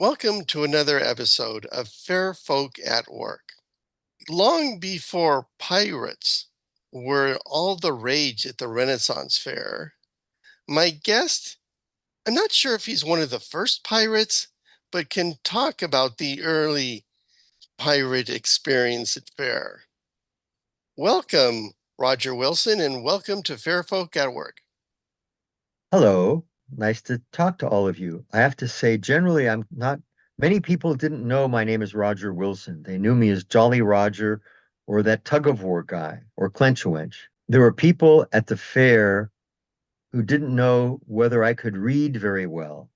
Welcome to another episode of Fair Folk at Work. Long before pirates were all the rage at the Renaissance Fair, my guest, I'm not sure if he's one of the first pirates, but can talk about the early pirate experience at Fair. Welcome, Roger Wilson, and welcome to Fair Folk at Work. Hello, nice to talk to all of you. I have to say, generally, I'm not, many people didn't know my name is Roger Wilson. They knew me as Jolly Roger or that tug of war guy or Clench. There were people at the fair who didn't know whether I could read very well.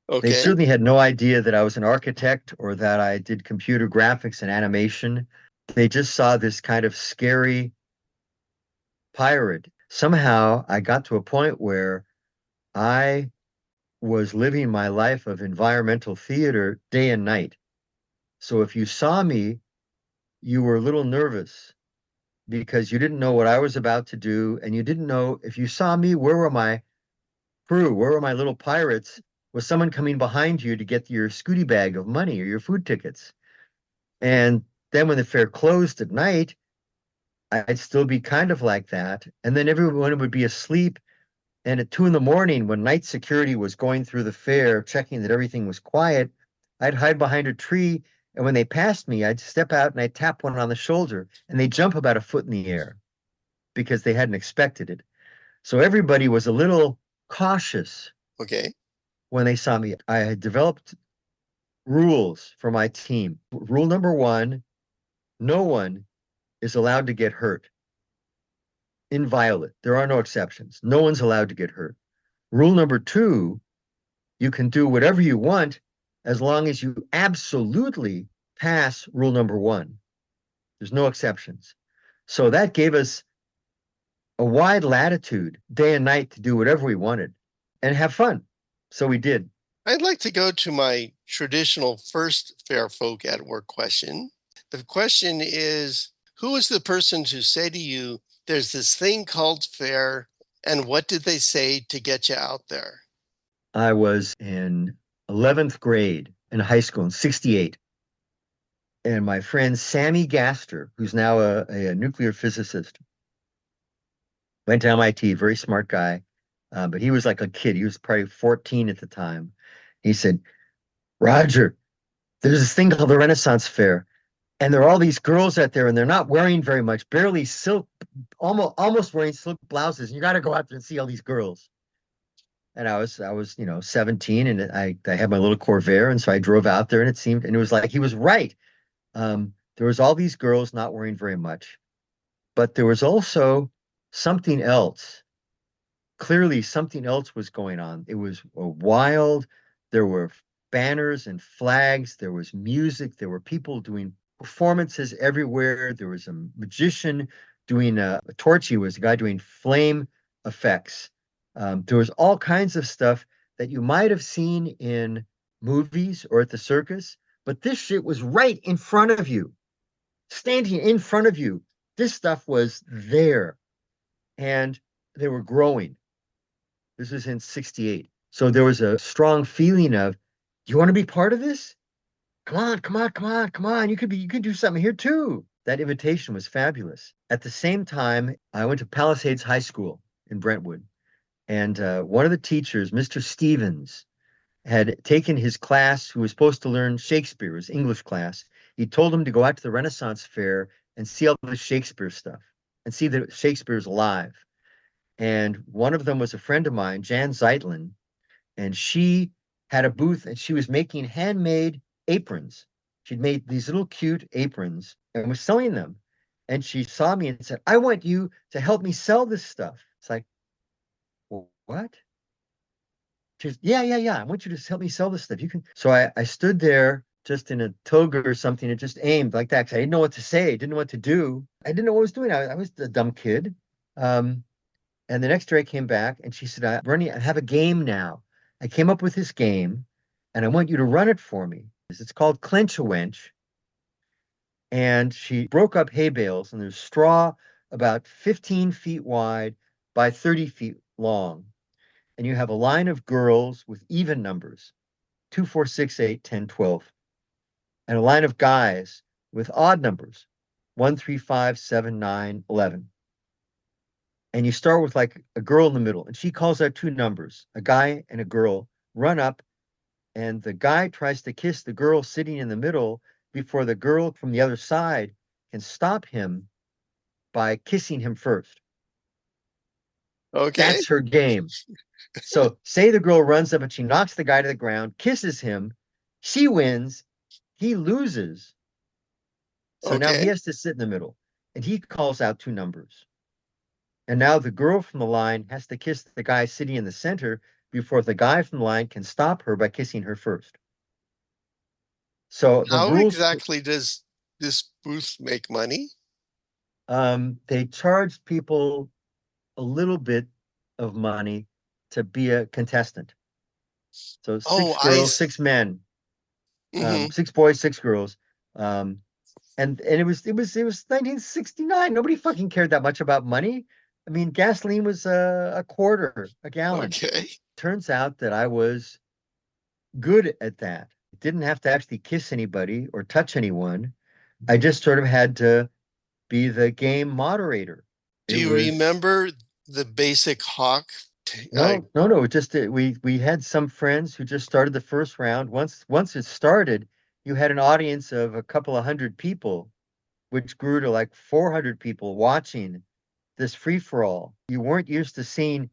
They Okay. certainly had no idea that I was an architect or that I did computer graphics and animation. They just saw this kind of scary pirate. Somehow I got to a point where I was living my life of environmental theater day and night. So if you saw me, you were a little nervous because you didn't know what I was about to do. And you didn't know if you saw me, where were my crew? Where were my little pirates? Was someone coming behind you to get your scooty bag of money or your food tickets? And then when the fair closed at night, I'd still be kind of like that. And then everyone would be asleep. And at 2 in the morning, when night security was going through the fair, checking that everything was quiet, I'd hide behind a tree. And when they passed me, I'd step out and I'd tap one on the shoulder, and they'd jump about a foot in the air because they hadn't expected it. So everybody was a little cautious Okay. when they saw me. I had developed rules for my team. Rule number one, no one is allowed to get hurt. Inviolate. There are no exceptions. No one's allowed to get hurt. Rule number two, you can do whatever you want as long as you absolutely pass rule number one. There's no exceptions. So that gave us a wide latitude day and night to do whatever we wanted and have fun. So we did. I'd like to go to my traditional first Fair Folk at Work question. The question is, who was the person to say to you, there's this thing called fair, and what did they say to get you out there? I was in 11th grade in high school in 68. And my friend Sammy Gaster, who's now a nuclear physicist, went to MIT, very smart guy. But he was like a kid. He was probably 14 at the time. He said, Roger, there's this thing called the Renaissance Fair. And there are all these girls out there, and they're not wearing very much, barely silk, almost wearing silk blouses. And you got to go out there and see all these girls. And I was, 17, and I had my little Corvair, and so I drove out there, and it was like he was right. There was all these girls not wearing very much, but there was also something else. Clearly, something else was going on. It was wild. There were banners and flags. There was music. There were people doing performances everywhere. There was a magician doing a torchy was a guy doing flame effects. There was all kinds of stuff that you might have seen in movies or at the circus, but this shit was right in front of you, standing in front of you. This stuff was there, and they were growing. This was in 68. So there was a strong feeling of, you want to be part of this? Come on, come on, come on, come on. You can do something here too. That invitation was fabulous. At the same time, I went to Palisades High School in Brentwood. And one of the teachers, Mr. Stevens, had taken his class, who was supposed to learn Shakespeare, his English class. He told him to go out to the Renaissance Fair and see all the Shakespeare stuff and see that Shakespeare's alive. And one of them was a friend of mine, Jan Zeitlin, and she had a booth and she was making handmade aprons. She'd made these little cute aprons and was selling them. And she saw me and said, I want you to help me sell this stuff. It's like, well, what? She says, yeah, yeah, yeah. I want you to help me sell this stuff. You can. So I stood there just in a toga or something and just aimed like that because I didn't know what to say, didn't know what to do. I didn't know what I was doing. I was a dumb kid. Um, and the next day I came back and she said, Bernie, I have a game now. I came up with this game and I want you to run it for me. It's called Clench a Wench. And she broke up hay bales and there's straw about 15 feet wide by 30 feet long. And you have a line of girls with even numbers. 2, 4, 6, 8, 10, 12, and a line of guys with odd numbers 1, 3, 5, 7, 9, 11. And you start with like a girl in the middle, and she calls out two numbers, a guy and a girl, run up, and the guy tries to kiss the girl sitting in the middle before the girl from the other side can stop him by kissing him first. Okay. That's her game. So say the girl runs up and she knocks the guy to the ground, kisses him, she wins, he loses. So now he Okay. has to sit in the middle and he calls out two numbers. And now the girl from the line has to kiss the guy sitting in the center before the guy from the line can stop her by kissing her first. So the How rules exactly does this booth make money? they charged people a little bit of money to be a contestant. So Oh, six I girls, see. 6 men, Hmm. 6 boys, 6 girls. Um, and it was 1969. Nobody fucking cared that much about money. I mean, gasoline was a quarter a gallon. Okay. Turns out that I was good at that. Didn't have to actually kiss anybody or touch anyone. I just sort of had to be the game moderator. Do It you was remember the basic no, no, no. It just we had some friends who just started the first round. Once it started, you had an audience of a couple of hundred people, which grew to like 400 people watching this free for all. You weren't used to seeing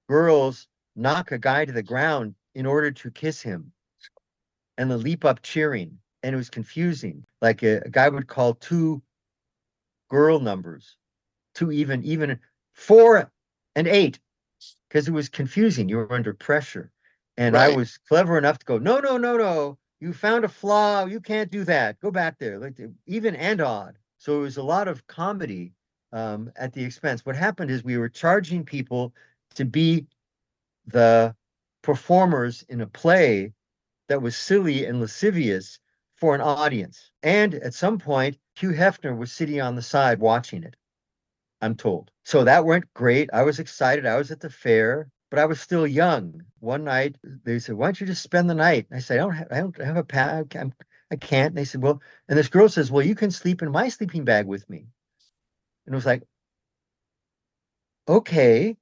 girls knock a guy to the ground in order to kiss him and then leap up cheering. And it was confusing. Like a guy would call two girl numbers, two even 4 and 8, because it was confusing. You were under pressure. And I right? was clever enough to go, no, no, no, no. You found a flaw. You can't do that. Go back there. Like even and odd. So it was a lot of comedy at the expense. What happened is we were charging people to be the performers in a play that was silly and lascivious for an audience. And at some point, Hugh Hefner was sitting on the side watching it, I'm told. So that went great. I was excited. I was at the fair, but I was still young. One night, they said, "Why don't you just spend the night?" I said, I don't have a pad. I can't. And they said, "Well," and this girl says, "Well, you can sleep in my sleeping bag with me." And it was like, okay,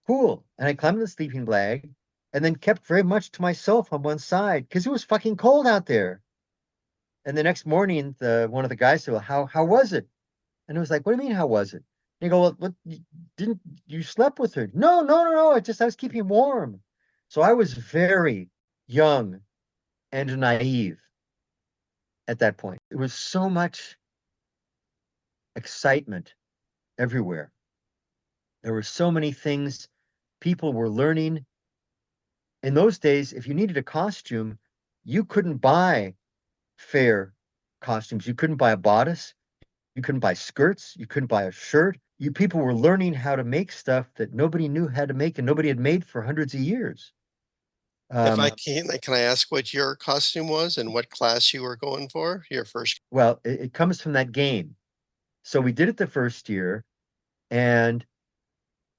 cool. And I climbed in the sleeping bag and then kept very much to myself on one side because it was fucking cold out there. And the next morning, the one of the guys said, "Well, how was it?" And it was like, "What do you mean, how was it?" And you go, "Well, what, didn't you slept with her?" No, no, no, no. I was keeping warm. So I was very young and naive at that point. There was so much excitement everywhere. There were so many things people were learning. In those days, if you needed a costume, you couldn't buy fair costumes. You couldn't buy a bodice. You couldn't buy skirts. You couldn't buy a shirt. You people were learning how to make stuff that nobody knew how to make and nobody had made for hundreds of years. If I Um, can I ask what your costume was and what class you were going for? Your first. well, it comes from that game. So we did it the first year, and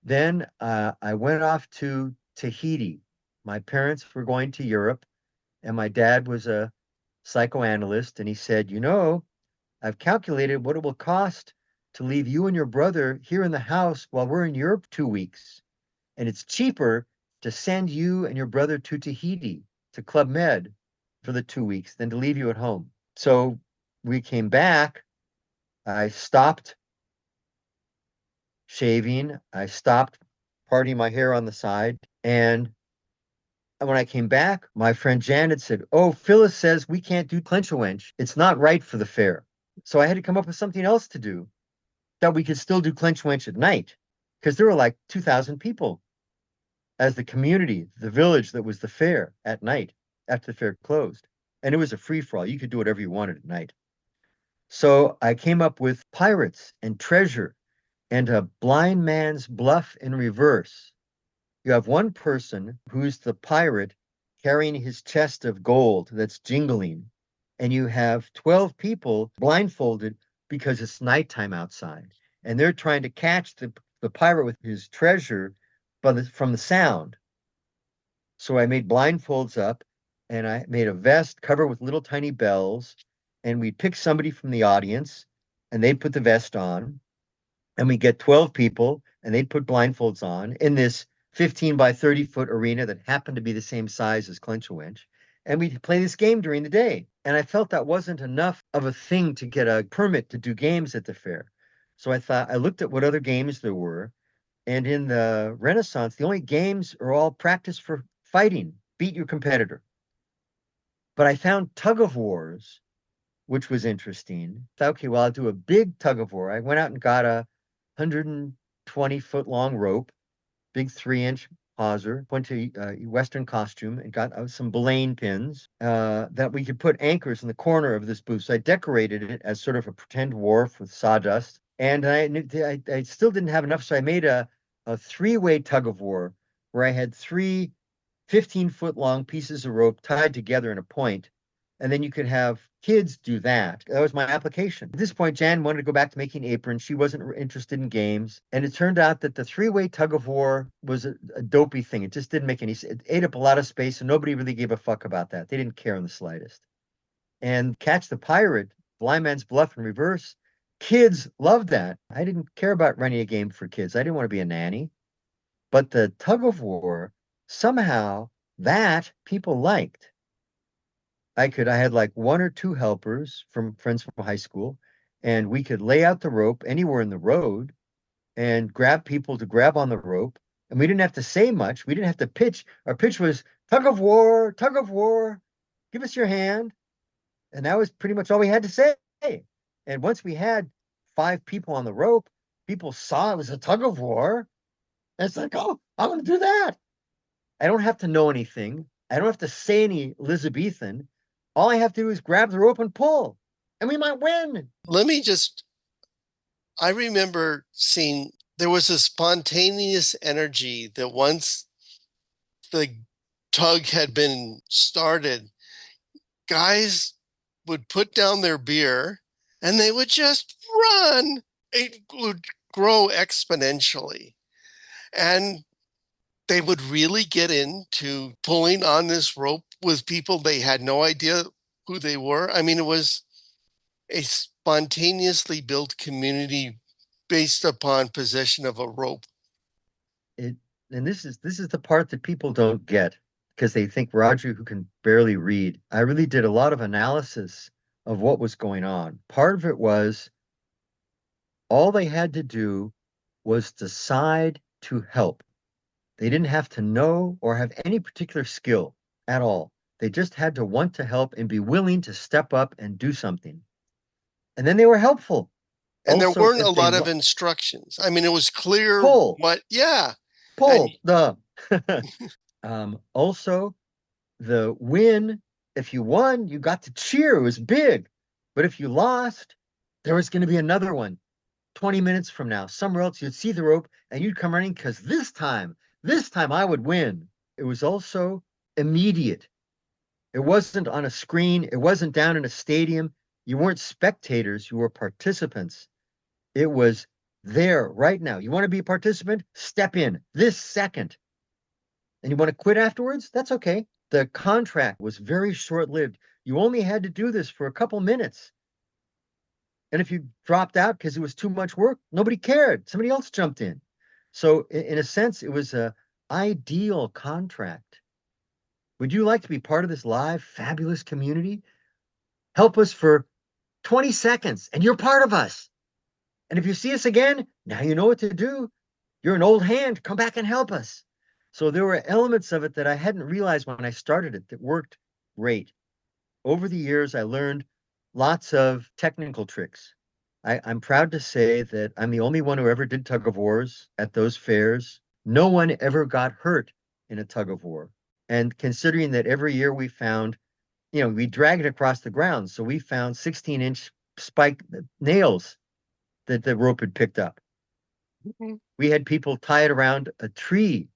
then I went off to Tahiti. My parents were going to Europe, and my dad was a psychoanalyst, and he said, I've calculated what it will cost to leave you and your brother here in the house while we're in Europe 2 weeks. And it's cheaper to send you and your brother to Tahiti, to Club Med for the 2 weeks than to leave you at home. So we came back. I stopped shaving. I stopped parting my hair on the side. And when I came back, my friend Janet said, "Oh, Phyllis says we can't do Clench a Wench. It's not right for the fair." So I had to come up with something else to do that we could still do Clench Wench at night because there were like 2,000 people as the community, the village that was the fair at night after the fair closed. And it was a free for all. You could do whatever you wanted at night. So I came up with pirates and treasure and a blind man's bluff in reverse. You have one person who's the pirate carrying his chest of gold that's jingling, and you have 12 people blindfolded because it's nighttime outside, and they're trying to catch the pirate with his treasure from the sound. So I made blindfolds up, and I made a vest covered with little tiny bells, and we'd pick somebody from the audience, and they'd put the vest on, and we get 12 people, and they'd put blindfolds on in this 15 by 30-foot arena that happened to be the same size as Clench, and we'd play this game during the day. And I felt that wasn't enough of a thing to get a permit to do games at the fair. So I looked at what other games there were, and in the Renaissance, the only games are all practice for fighting, beat your competitor. But I found tug of wars, which was interesting. Thought, okay, well, I'll do a big tug of war. I went out and got a 120-foot long rope, big 3-inch hawser, went to Western costume and got some belaying pins that we could put anchors in the corner of this booth. So I decorated it as sort of a pretend wharf with sawdust. And I still didn't have enough, so I made a three-way tug of war where I had three 15-foot long pieces of rope tied together in a point, and then you could have kids do that. That was my application. At this point, Jan wanted to go back to making aprons. She wasn't interested in games. And it turned out that the three-way tug of war was a dopey thing. It just didn't make any sense. It ate up a lot of space, and nobody really gave a fuck about that. They didn't care in the slightest. And Catch the Pirate, Blind Man's Bluff in reverse, kids loved that. I didn't care about running a game for kids. I didn't want to be a nanny. But the tug of war, somehow that people liked. I had like one or two helpers from friends from high school, and we could lay out the rope anywhere in the road and grab people to grab on the rope. And we didn't have to say much. We didn't have to pitch. Our pitch was tug of war, give us your hand. And that was pretty much all we had to say. And once we had 5 people on the rope, people saw it was a tug of war. And it's like, oh, I want to do that. I don't have to know anything. I don't have to say any Elizabethan. All I have to do is grab the rope and pull, and we might win. Let me just, I remember seeing there was a spontaneous energy that once the tug had been started, guys would put down their beer and they would just run. It would grow exponentially. And they would really get into pulling on this rope with people they had no idea who they were. I mean, it was a spontaneously built community based upon possession of a rope. It, and this is the part that people don't get because they think Roger, who can barely read. I really did a lot of analysis of what was going on. Part of it was all they had to do was decide to help. They didn't have to know or have any particular skill at all. They just had to want to help and be willing to step up and do something. And then they were helpful. And there Also, weren't a if they lot of instructions. I mean, it was clear pull, what, yeah. And pull, the also the win, if you won, you got to cheer. It was big. But if you lost, there was going to be another one 20 minutes from now. Somewhere else, you'd see the rope and you'd come running because this time I would win. It was also immediate. It wasn't on a screen, it wasn't down in a stadium. You weren't spectators, you were participants. It was there right now. You want to be a participant? Step in this second. And you want to quit afterwards? That's okay. The contract was very short lived. You only had to do this for a couple minutes. And if you dropped out because it was too much work, nobody cared. Somebody else jumped in. So, in a sense, it was an ideal contract. Would you like to be part of this live, fabulous community? Help us for 20 seconds, and you're part of us. And if you see us again, now you know what to do. You're an old hand. Come back and help us. So there were elements of it that I hadn't realized when I started it that worked great. Over the years, I learned lots of technical tricks. I'm proud to say that I'm the only one who ever did tug of wars at those fairs. No one ever got hurt in a tug of war. And considering that every year we found, we dragged it across the ground. So we found 16-inch spike nails that the rope had picked up. We had people tie it around a tree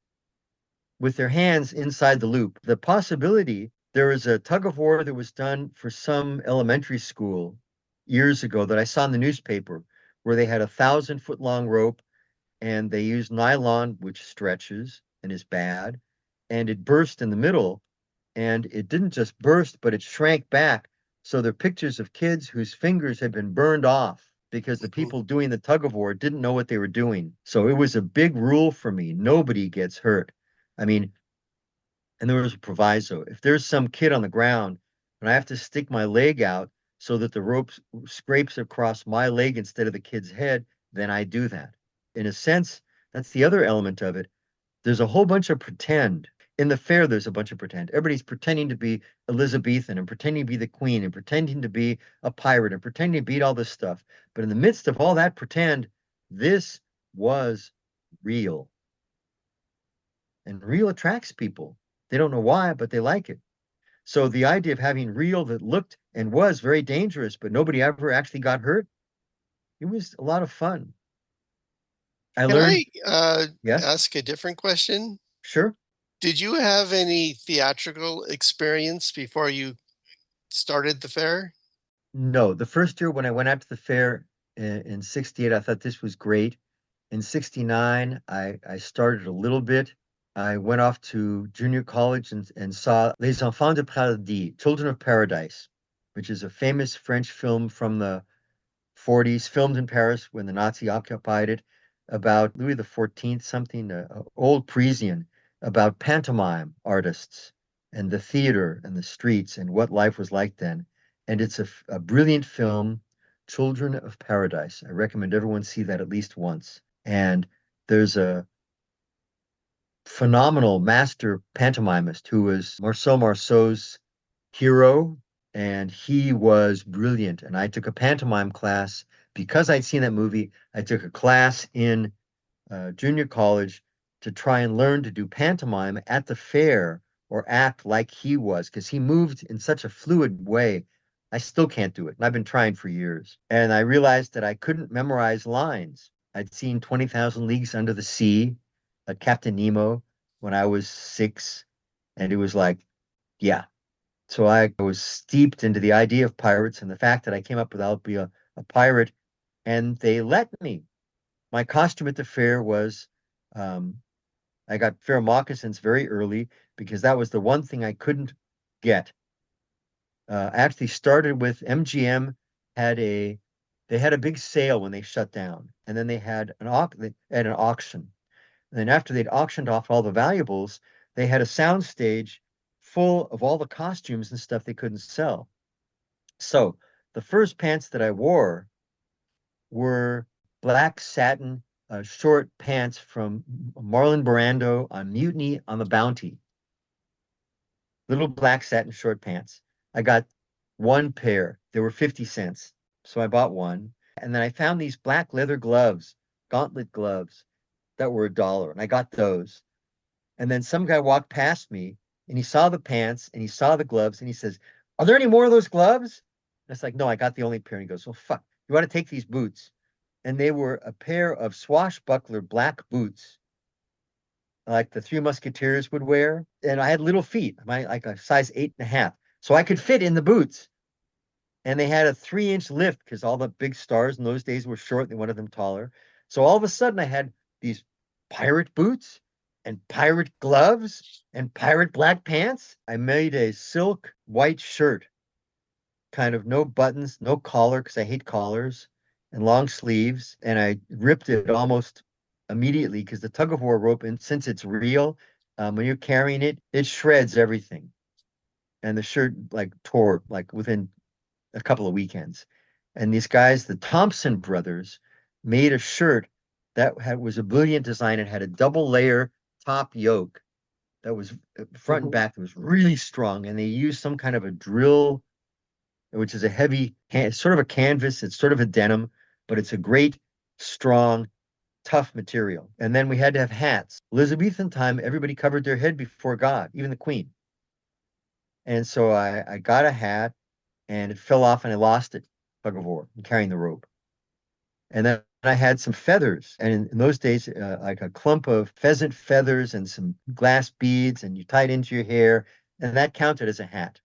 with their hands inside the loop. The possibility, there was a tug of war that was done for some elementary school years ago that I saw in the newspaper where they had 1,000-foot long rope and they used nylon, which stretches and is bad, and it burst in the middle. and it didn't just burst, but it shrank back. So there are pictures of kids whose fingers had been burned off because the Mhm. people doing the tug of war didn't know what they were doing. So it was a big rule for me. Nobody gets hurt. I mean, and there was a proviso. If there's some kid on the ground and I have to stick my leg out so that the rope scrapes across my leg instead of the kid's head, then I do that. In a sense, that's the other element of it. There's a whole bunch of pretend. In the fair, there's a bunch of pretend. Everybody's pretending to be Elizabethan and pretending to be the queen and pretending to be a pirate and pretending to beat all this stuff. But in the midst of all that pretend, this was real. And real attracts people. They don't know why, but they like it. So the idea of having real that looked and was very dangerous, but nobody ever actually got hurt, it was a lot of fun. I Can learned, I yes, ask a different question? sure. Did you have any theatrical experience before you started the fair? No, the first year when I went out to the fair in 68, I thought this was great. In 69, I started a little bit. I went off to junior college and saw Les Enfants de Paradis, Children of Paradise, which is a famous French film from the 40s, filmed in Paris when the Nazi occupied it, about Louis the 14th, something, old Parisian, about pantomime artists and the theater and the streets and what life was like then. And it's a brilliant film, Children of Paradise. I recommend everyone see that at least once. And there's a phenomenal master pantomimist who was Marcel Marceau's hero, and he was brilliant. And I took a pantomime class because I'd seen that movie. I took a class in junior college to try and learn to do pantomime at the fair or act like he was because he moved in such a fluid way. I still can't do it. And I've been trying for years. And I realized that I couldn't memorize lines. I'd seen 20,000 Leagues Under the Sea at Captain Nemo when I was 6. And it was like, yeah. So I was steeped into the idea of pirates and the fact that I came up with I'll be a pirate. And they let me. My costume at the fair was um, I got fair moccasins very early because that was the one thing I couldn't get. I actually started with MGM had a they had a big sale when they shut down, and then they had an auction. And then after they'd auctioned off all the valuables, they had a sound stage full of all the costumes and stuff they couldn't sell. So the first pants that I wore were black satin short pants from Marlon Brando on Mutiny on the Bounty. Little black satin short pants. I got one pair. They were 50 cents. So I bought one. And then I found these black leather gloves, gauntlet gloves that were $1. And I got those. And then some guy walked past me and he saw the pants and he saw the gloves and he says, "Are there any more of those gloves?" And it's like, "No, I got the only pair." And he goes, "Well, fuck, you want to take these boots?" And they were a pair of swashbuckler black boots like the Three Musketeers would wear. And I had little feet, like a size 8.5. So I could fit in the boots. And they had a 3-inch lift because all the big stars in those days were short. They wanted them taller. So all of a sudden I had these pirate boots and pirate gloves and pirate black pants. I made a silk white shirt, kind of no buttons, no collar because I hate collars and long sleeves. And I ripped it almost immediately because the tug of war rope, and since it's real, when you're carrying it, it shreds everything. And the shirt like tore like within a couple of weekends. And these guys, the Thompson brothers, made a shirt that was a brilliant design. It had a double layer top yoke that was front and back that was really strong. And they used some kind of a drill, which is a heavy, it's sort of a canvas. It's sort of a denim, but it's a great, strong, tough material. And then we had to have hats. Elizabethan time, everybody covered their head before God, even the queen. And so I got a hat and it fell off and I lost it, tug of war, carrying the rope. And then I had some feathers. And in those days, like a clump of pheasant feathers and some glass beads, and you tied into your hair, and that counted as a hat.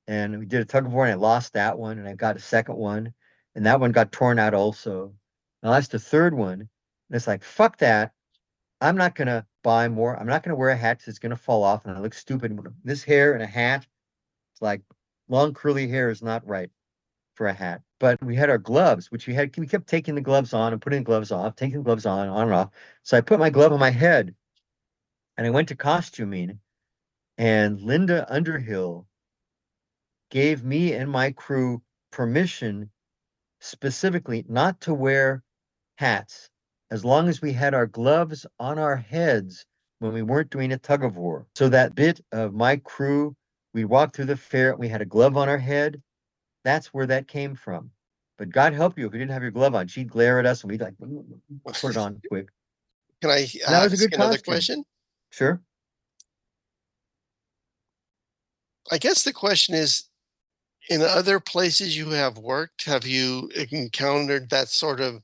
And we did a tug of war, and I lost that one, and I got a second one, and that one got torn out also. And I lost the third one, and it's like, fuck that. I'm not going to buy more. I'm not going to wear a hat because it's going to fall off and I look stupid. This hair and a hat, it's like long curly hair is not right for a hat. But we had our gloves, which we kept taking the gloves on and putting the gloves off, taking the gloves on and off. So I put my glove on my head and I went to costuming, and Linda Underhill gave me and my crew permission specifically not to wear hats as long as we had our gloves on our heads when we weren't doing a tug of war. So that bit of my crew, we walked through the fair, we had a glove on our head. That's where that came from. But God help you if you didn't have your glove on. She'd glare at us and we'd like put it on quick. Can I And that was a ask good another costume. question? Sure. I guess the question is, in other places you have worked, have you encountered that sort of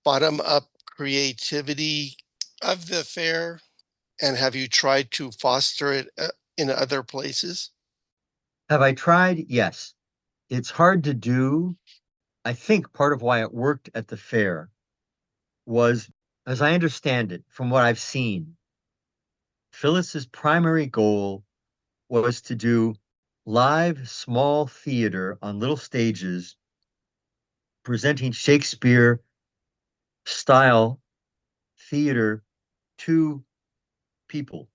bottom up creativity of the fair? And have you tried to foster it in other places? Have I tried? Yes. It's hard to do. I think part of why it worked at the fair was, as I understand it, from what I've seen, Phyllis's primary goal was to do live small theater on little stages presenting Shakespeare style theater to people.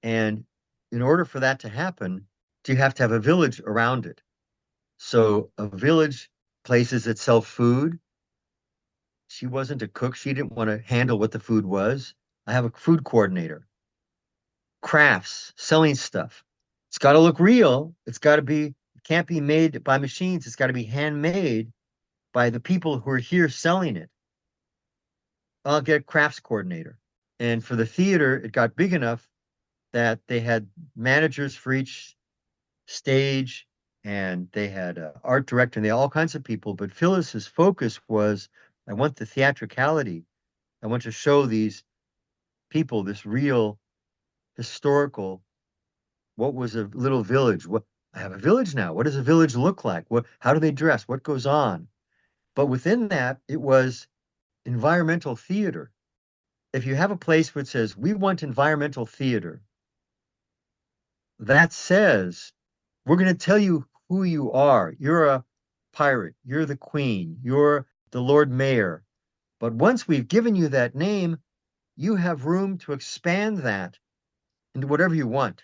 And in order for that to happen, you have to have a village around it. So a village places that sell food. She wasn't a cook. She didn't want to handle what the food was. I have a food coordinator. Crafts, selling stuff. It's got to look real. It can't be made by machines. It's got to be handmade by the people who are here selling it. I'll get a crafts coordinator. And for the theater, it got big enough that they had managers for each stage and they had an art director and they had all kinds of people. But Phyllis's focus was I want the theatricality. I want to show these people this real historical, what was a little village? What I have a village now. What does a village look like? How do they dress? What goes on? But within that, it was environmental theater. If you have a place which says, we want environmental theater, that says, we're going to tell you who you are. You're a pirate. You're the queen. You're the Lord Mayor. But once we've given you that name, you have room to expand that into whatever you want.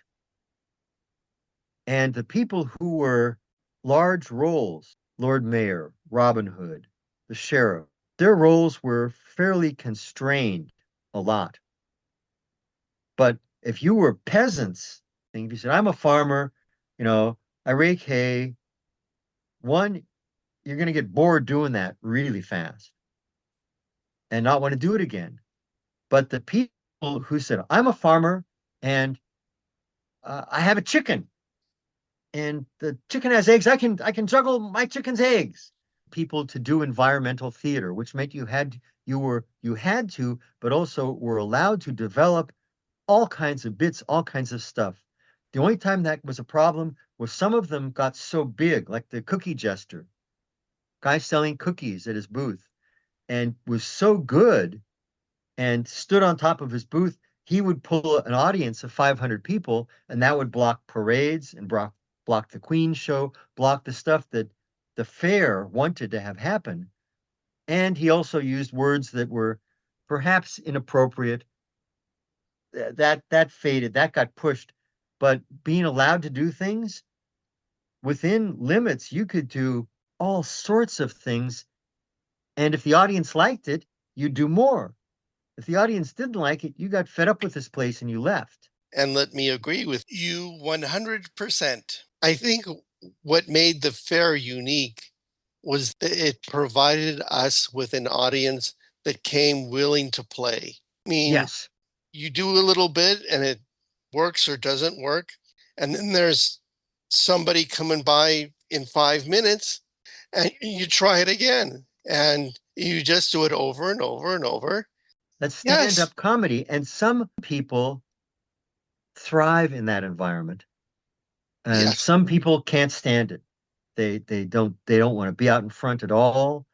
And the people who were large roles, Lord Mayor, Robin Hood, the sheriff, their roles were fairly constrained a lot. But if you were peasants, if you said, I'm a farmer, I rake hay, one, you're going to get bored doing that really fast and not want to do it again. But the people who said, I'm a farmer and I have a chicken and the chicken has eggs, I can juggle my chicken's eggs. People to do environmental theater, which meant you had to, but also were allowed to develop all kinds of bits, all kinds of stuff. The only time that was a problem was some of them got so big, like the cookie jester, guy selling cookies at his booth, and was so good and stood on top of his booth, he would pull an audience of 500 people, and that would block parades and block the Queen show, block the stuff that the fair wanted to have happen. And he also used words that were perhaps inappropriate. That faded, that got pushed. But being allowed to do things within limits, you could do all sorts of things. And if the audience liked it, you'd do more. If the audience didn't like it, you got fed up with this place and you left. And let me agree with you 100%. I think what made the fair unique was that it provided us with an audience that came willing to play. I mean, Yes, you do a little bit and it works or doesn't work. And then there's somebody coming by in 5 minutes and you try it again and you just do it over and over and over. that's Yes, stand-up comedy. And some people thrive in that environment. And yes. some people can't stand it. They don't want to be out in front at all.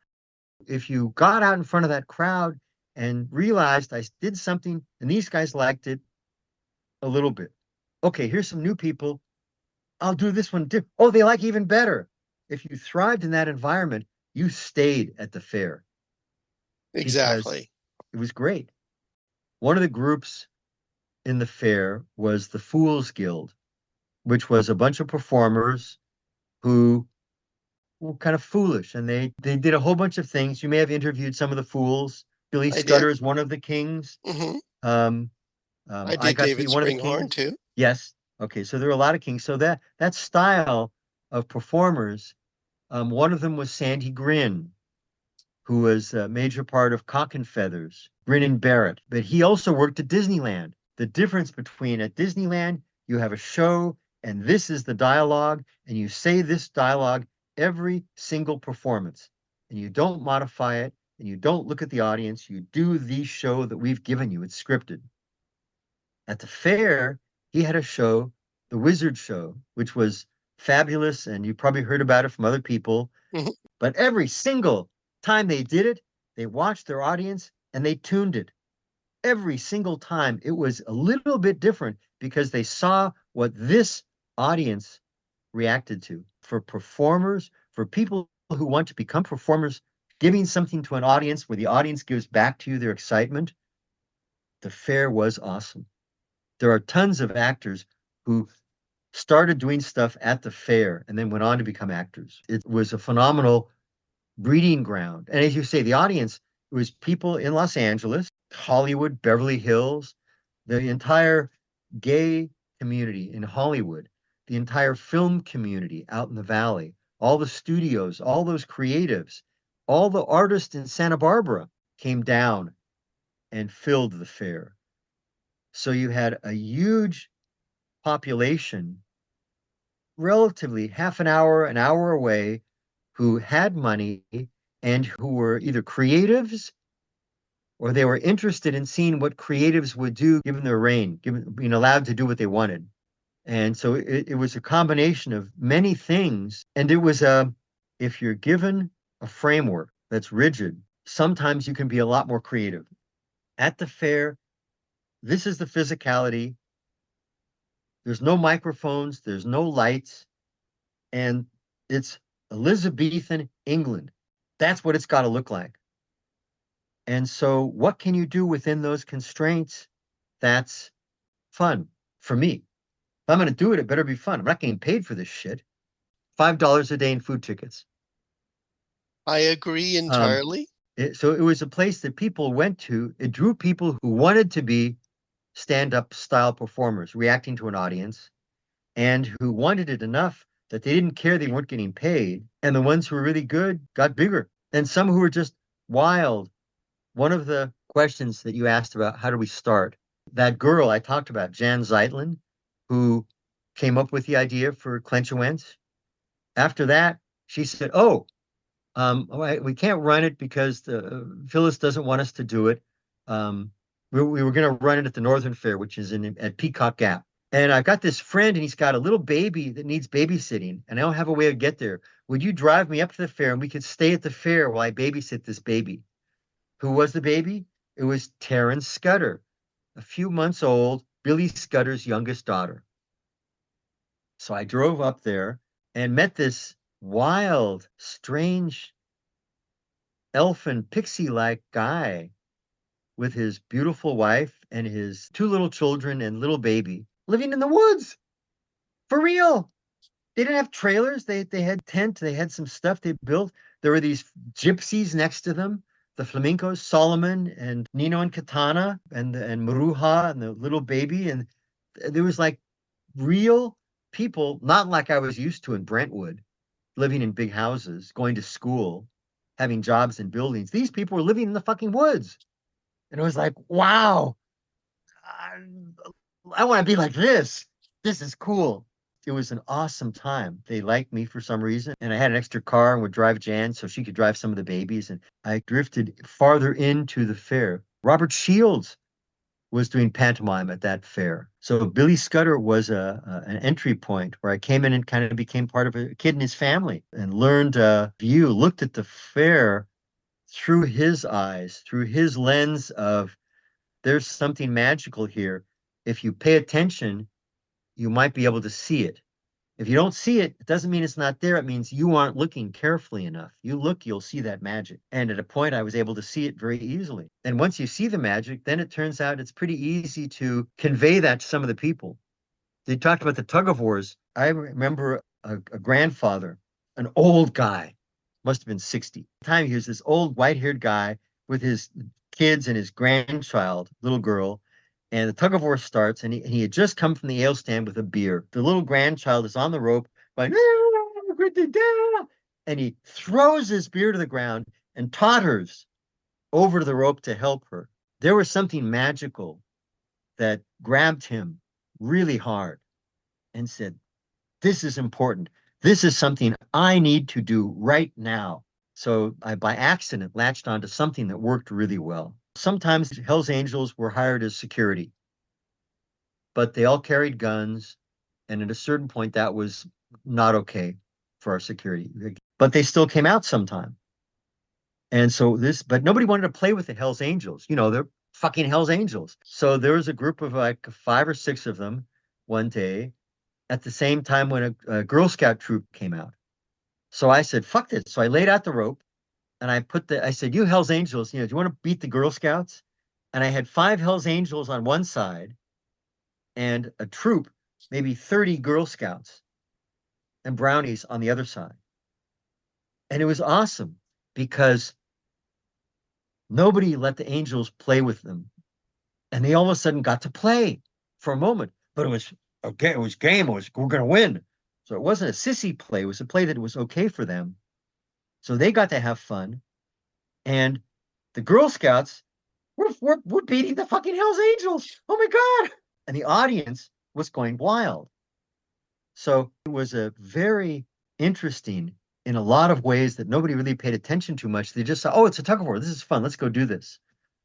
If you got out in front of that crowd and realized I did something and these guys liked it a little bit. Okay, here's some new people. I'll do this one too. Oh, they like even better. If you thrived in that environment, you stayed at the fair because Exactly. it was great. One of the groups in the fair was the Fools Guild, which was a bunch of performers who were kind of foolish and they did a whole bunch of things. You may have interviewed some of the fools. Billy I did. Scudder is one of the kings. Hmm. Um, I I did got to be David one of the Springhorn kings. too. Yes. Okay. So there are a lot of kings. So that style of performers, one of them was Sandy Grin, who was a major part of Cock and Feathers, Grin and Barrett. But he also worked at Disneyland. The difference between at Disneyland, you have a show and this is the dialogue, and you say this dialogue every single performance, and you don't modify it, and you don't look at the audience. You do the show that we've given you. It's scripted. At the fair, he had a show, the Wizard Show, which was fabulous, and you probably heard about it from other people. Hmm. But every single time they did it, they watched their audience and they tuned it. Every single time it was a little bit different because they saw what this audience reacted to. For performers, for people who want to become performers, giving something to an audience where the audience gives back to you their excitement, the fair was awesome. There are tons of actors who started doing stuff at the fair and then went on to become actors. It was a phenomenal breeding ground. And as you say, the audience was people in Los Angeles, Hollywood, Beverly Hills, the entire gay community in Hollywood, the entire film community out in the valley, all the studios, all those creatives, all the artists in Santa Barbara came down and filled the fair. So you had a huge population, relatively half an hour away, who had money and who were either creatives or they were interested in seeing what creatives would do given their reign, given being allowed to do what they wanted. And so it was a combination of many things. And it was if you're given a framework that's rigid, sometimes you can be a lot more creative. At the fair, this is the physicality. There's no microphones, there's no lights, and it's Elizabethan England. That's what it's got to look like. And so, what can you do within those constraints? That's fun for me. If I'm going to do it, it better be fun. I'm not getting paid for this shit. $5 a day in food tickets. I agree Um, entirely. so it was a place that people went to. It drew people who wanted to be stand-up style performers, reacting to an audience, and who wanted it enough that they didn't care they weren't getting paid. And the ones who were really good got bigger. And some who were just wild. One of the questions that you asked about, how do we start? That girl I talked about, Jan Zeitlin, who came up with the idea for Clench. After that, she said, "Oh, we can't run it because Phyllis doesn't want us to do it. Um, we were going to run it at the Northern Fair, which is at Peacock Gap. And I've got this friend, and he's got a little baby that needs babysitting, and I don't have a way to get there. Would you drive me up to the fair, and we could stay at the fair while I babysit this baby?" Who was the baby? It was Terence Scudder, a few months old, Billy Scudder's youngest daughter. So I drove up there and met this wild, strange, elfin, pixie-like guy with his beautiful wife and his two little children and little baby living in the woods. For real. They didn't have trailers. They had tent. They had some stuff they built. There were these gypsies next to them, the flamencos, Solomon and Nino and Katana and Maruja and the little baby. And there was like real people, not like I was used to in Brentwood, living in big houses, going to school, having jobs in buildings. These people were living in the fucking woods. And it was like, wow, I, I want to be like this. This is cool. It was an awesome time. They liked me for some reason, and I had an extra car and would drive Jan so she could drive some of the babies. And I drifted farther into the fair. Robert Shields was doing pantomime at that fair. So Billy Scudder was an entry point where I came in and kind of became part of a kid in his family and learned view, looked at the fair through his eyes, through his lens of there's something magical here. If you pay attention, you might be able to see it. If you don't see it, it doesn't mean it's not there. It means you aren't looking carefully enough. You look, you'll see that magic. And at a point, I was able to see it very easily. And once you see the magic, then it turns out it's pretty easy to convey that to some of the people. They talked about the tug of wars. I remember a grandfather, an old guy, must have been 60. At the time, he was this old white haired guy with his kids and his grandchild, little girl. And the tug of war starts, and he had just come from the ale stand with a beer. The little grandchild is on the rope, going, and he throws his beer to the ground and totters over the rope to help her. There was something magical that grabbed him really hard and said, this is important. This is something I need to do right now. So I, by accident, latched onto something that worked really well. Sometimes Hell's Angels were hired as security, but they all carried guns. And at a certain point, that was not okay for our security. But they still came out sometime. And so this, but nobody wanted to play with the Hell's Angels. You know, they're fucking Hell's Angels. So there was a group of like 5 or 6 of them one day at the same time when a Girl Scout troop came out. So I said, fuck this. So I laid out the rope and I said, you Hell's Angels, do you want to beat the Girl Scouts? And I had 5 Hell's Angels on one side and a troop, maybe 30 Girl Scouts and brownies on the other side. And it was awesome because nobody let the Angels play with them. And they all of a sudden got to play for a moment. But it was okay, it was game, we're gonna win. So it wasn't a sissy play, it was a play that was okay for them. So they got to have fun. And the Girl Scouts were beating the fucking Hells Angels. Oh my God. And the audience was going wild. So it was a very interesting in a lot of ways that nobody really paid attention to much. They just saw, oh, it's a tug of war. This is fun. Let's go do this.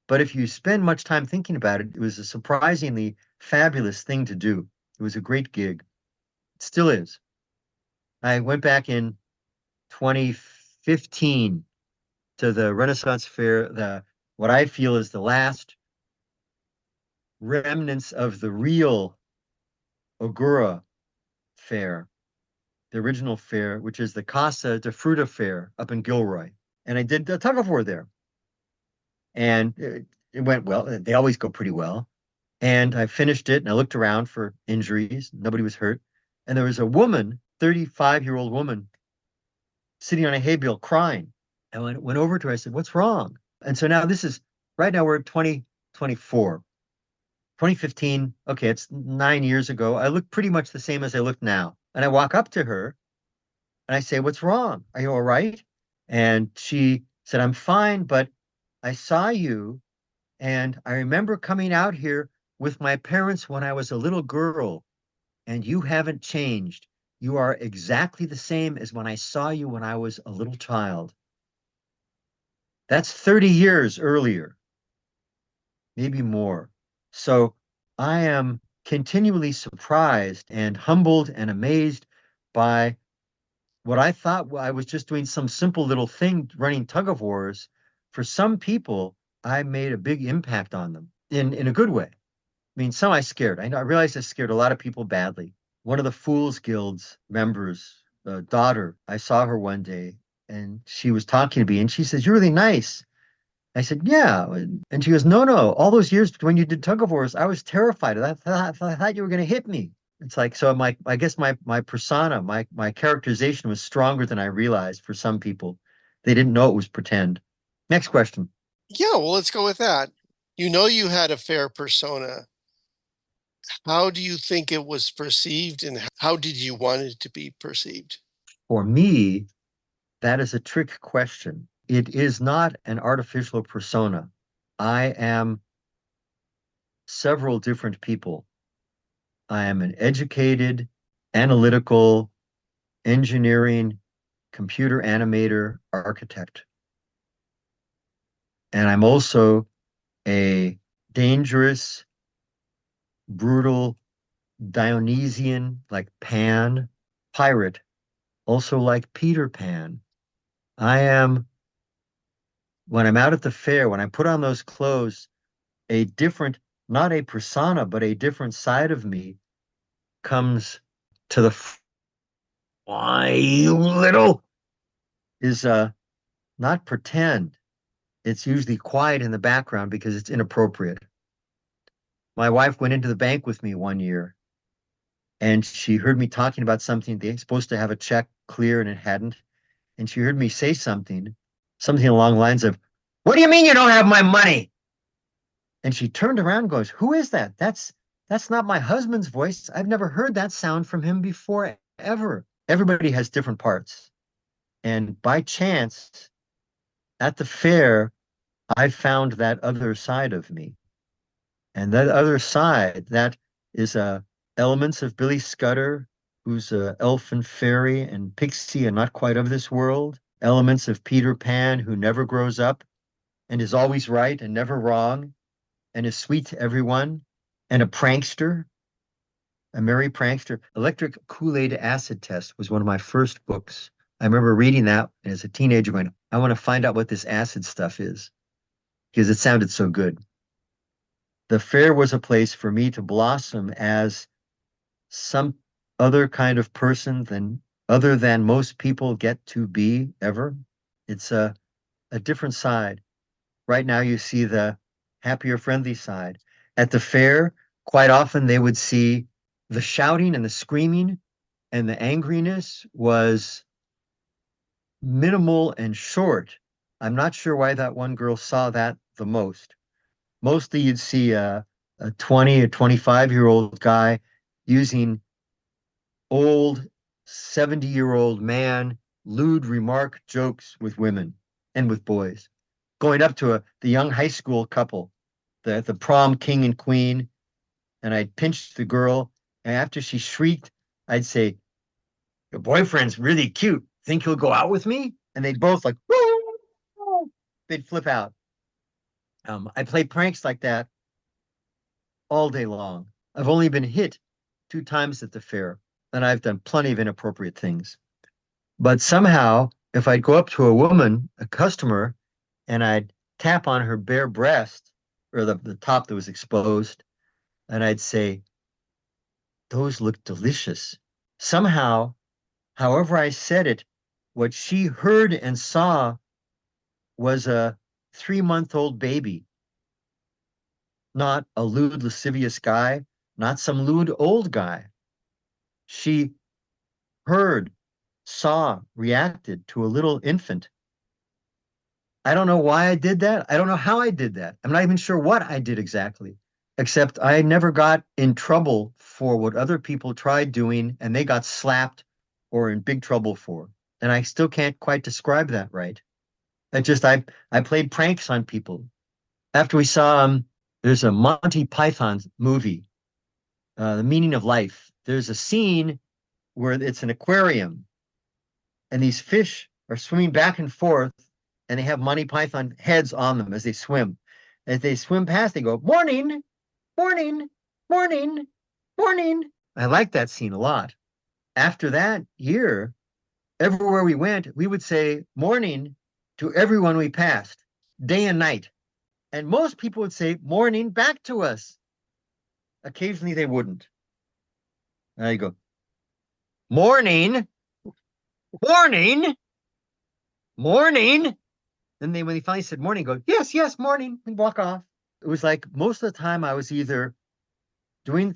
But if you spend much time thinking about it, it was a surprisingly fabulous thing to do. It was a great gig. It still is. I went back in 2015 to the Renaissance Fair, the what I feel is the last remnants of the real Ogura Fair, the original fair, which is the Casa de Fruta Fair up in Gilroy. And I did the tug of war there. And it went well. They always go pretty well. And I finished it and I looked around for injuries. Nobody was hurt. And there was a woman, 35-year-old woman, sitting on a hay bale crying. I went over to her. I said, what's wrong? And so now this is right now we're at 2024. 2015, okay, it's 9 years ago. I look pretty much the same as I look now. And I walk up to her and I say, what's wrong? Are you all right? And she said, I'm fine, but I saw you and I remember coming out here with my parents when I was a little girl, and you haven't changed. You are exactly the same as when I saw you when I was a little child. That's 30 years earlier, maybe more. So I am continually surprised and humbled and amazed by what I thought I was just doing some simple little thing running tug of wars. For some people, I made a big impact on them in a good way. I mean, some I scared. I realized I scared a lot of people badly. One of the Fools Guild's members, daughter, I saw her one day and she was talking to me and she says, you're really nice. I said, yeah. And she goes, no, no. All those years when you did tug of wars, I was terrified. I thought you were going to hit me. It's like, so I guess my persona, my characterization was stronger than I realized for some people. They didn't know it was pretend. Next question. Yeah, well, let's go with that. You know, you had a fair persona. How do you think it was perceived and how did you want it to be perceived? For me, that is a trick question. It is not an artificial persona. I am several different people. I am an educated, analytical, engineering, computer animator, architect. And I'm also a dangerous, brutal, Dionysian, like Pan, pirate, also like Peter Pan. I am when I'm out at the fair, when I put on those clothes, a different, not a persona, but a different side of me comes to the why you little is not pretend. It's usually quiet in the background because it's inappropriate. My wife went into the bank with me one year and she heard me talking about something. They're supposed to have a check clear and it hadn't. And she heard me say something along the lines of, "What do you mean you don't have my money?" And she turned around and goes, "Who is that? That's not my husband's voice. I've never heard that sound from him before, ever." Everybody has different parts. And by chance, at the fair, I found that other side of me. And that other side, that is elements of Billy Scudder, who's a elf and fairy and pixie and not quite of this world. Elements of Peter Pan, who never grows up and is always right and never wrong and is sweet to everyone. And a prankster, a merry prankster. Electric Kool-Aid Acid Test was one of my first books. I remember reading that as a teenager going, I want to find out what this acid stuff is because it sounded so good. The fair was a place for me to blossom as some other kind of person than other than most people get to be ever. It's a different side. Right now you see the happier, friendly side. At the fair, quite often they would see the shouting and the screaming and the angriness was minimal and short. I'm not sure why that one girl saw that the most. Mostly you'd see a 20 or 25-year-old guy using old 70-year-old man lewd remark jokes with women and with boys, going up to the young high school couple, the prom king and queen, and I'd pinch the girl, and after she shrieked, I'd say, "Your boyfriend's really cute. Think he'll go out with me?" And they'd both like, they'd flip out. I play pranks like that all day long. I've only been hit 2 times at the fair, and I've done plenty of inappropriate things. But somehow, if I'd go up to a woman, a customer, and I'd tap on her bare breast or the top that was exposed, and I'd say, "Those look delicious." Somehow, however I said it, what she heard and saw was a 3-month-old baby, not a lewd, lascivious guy, not some lewd old guy. She heard, saw, reacted to a little infant. I don't know why I did that. I don't know how I did that. I'm not even sure what I did exactly, except I never got in trouble for what other people tried doing and they got slapped or in big trouble for. And I still can't quite describe that right. I played pranks on people. After we saw there's a Monty Python movie, The Meaning of Life. There's a scene where it's an aquarium and these fish are swimming back and forth and they have Monty Python heads on them as they swim. As they swim past, they go, "Morning, morning, morning, morning." I like that scene a lot. After that year, everywhere we went, we would say morning to everyone we passed, day and night. And most people would say morning back to us. Occasionally they wouldn't. And I go, "Morning, morning, morning." Then when they finally said morning, go, "Yes, yes, morning," and walk off. It was like most of the time I was either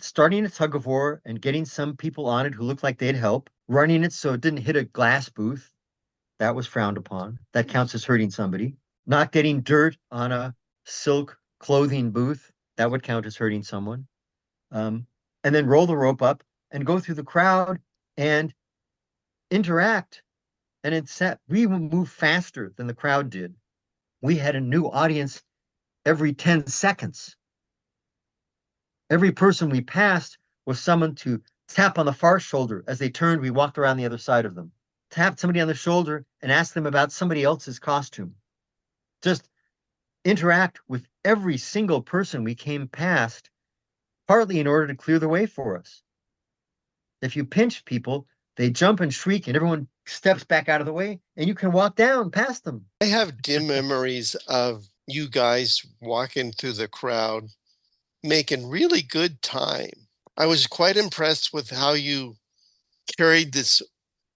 starting a tug of war and getting some people on it who looked like they'd help, running it so it didn't hit a glass booth. That was frowned upon. That counts as hurting somebody. Not getting dirt on a silk clothing booth. That would count as hurting someone. Um, and then roll the rope up and go through the crowd and interact. And we would move faster than the crowd did. We had a new audience every 10 seconds. Every person we passed was someone to tap on the far shoulder. As they turned, we walked around the other side of them. Tap somebody on the shoulder and ask them about somebody else's costume. Just interact with every single person we came past, partly in order to clear the way for us. If you pinch people, they jump and shriek and everyone steps back out of the way, and you can walk down past them. I have dim memories of you guys walking through the crowd, making really good time. I was quite impressed with how you carried this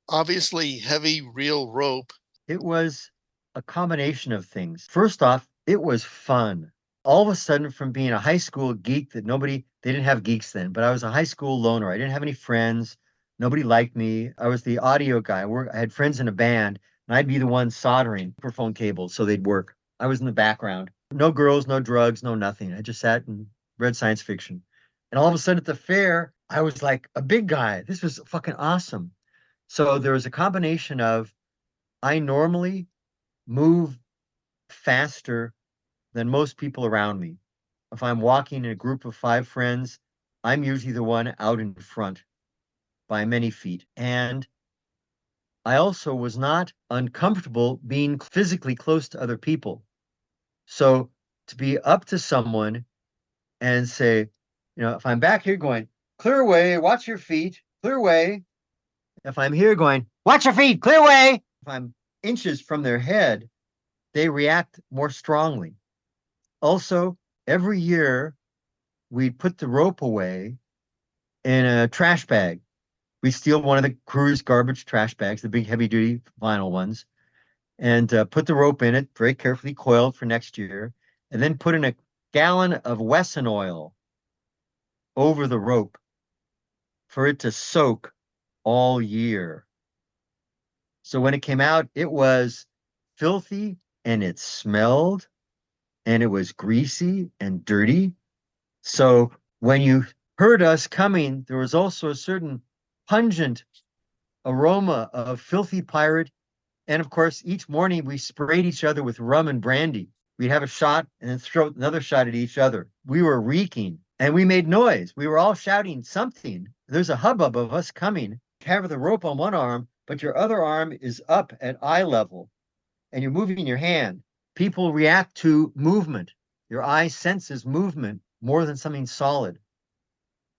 obviously heavy real rope. It was a combination of things. First off, it was fun. All of a sudden, from being a high school geek that they didn't have geeks then, but I was a high school loner. I didn't have any friends. Nobody liked me. I was the audio guy. I had friends in a band, and I'd be the one soldering microphone cables so they'd work. I was in the background. No girls, no drugs, no nothing. I just sat and read science fiction. And all of a sudden at the fair, I was like a big guy. This was fucking awesome. So there was a combination of I normally move faster than most people around me. If I'm walking in a group of five friends, I'm usually the one out in front by many feet. And I also was not uncomfortable being physically close to other people. So to be up to someone and say, if I'm back here going, clear away, watch your feet, clear away. If I'm here going, watch your feet, clear away. If I'm inches from their head, they react more strongly. Also, every year we'd put the rope away in a trash bag. We'd steal one of the crew's garbage trash bags, the big heavy duty vinyl ones, and put the rope in it, very carefully coiled for next year, and then put in a gallon of Wesson oil over the rope for it to soak all year. So when it came out, it was filthy and it smelled and it was greasy and dirty. So when you heard us coming, there was also a certain pungent aroma of filthy pirate. And of course, each morning we sprayed each other with rum and brandy. We'd have a shot and then throw another shot at each other. We were reeking and we made noise. We were all shouting something. There's a hubbub of us coming. You have the rope on one arm, but your other arm is up at eye level and you're moving your hand. People react to movement. Your eye senses movement more than something solid.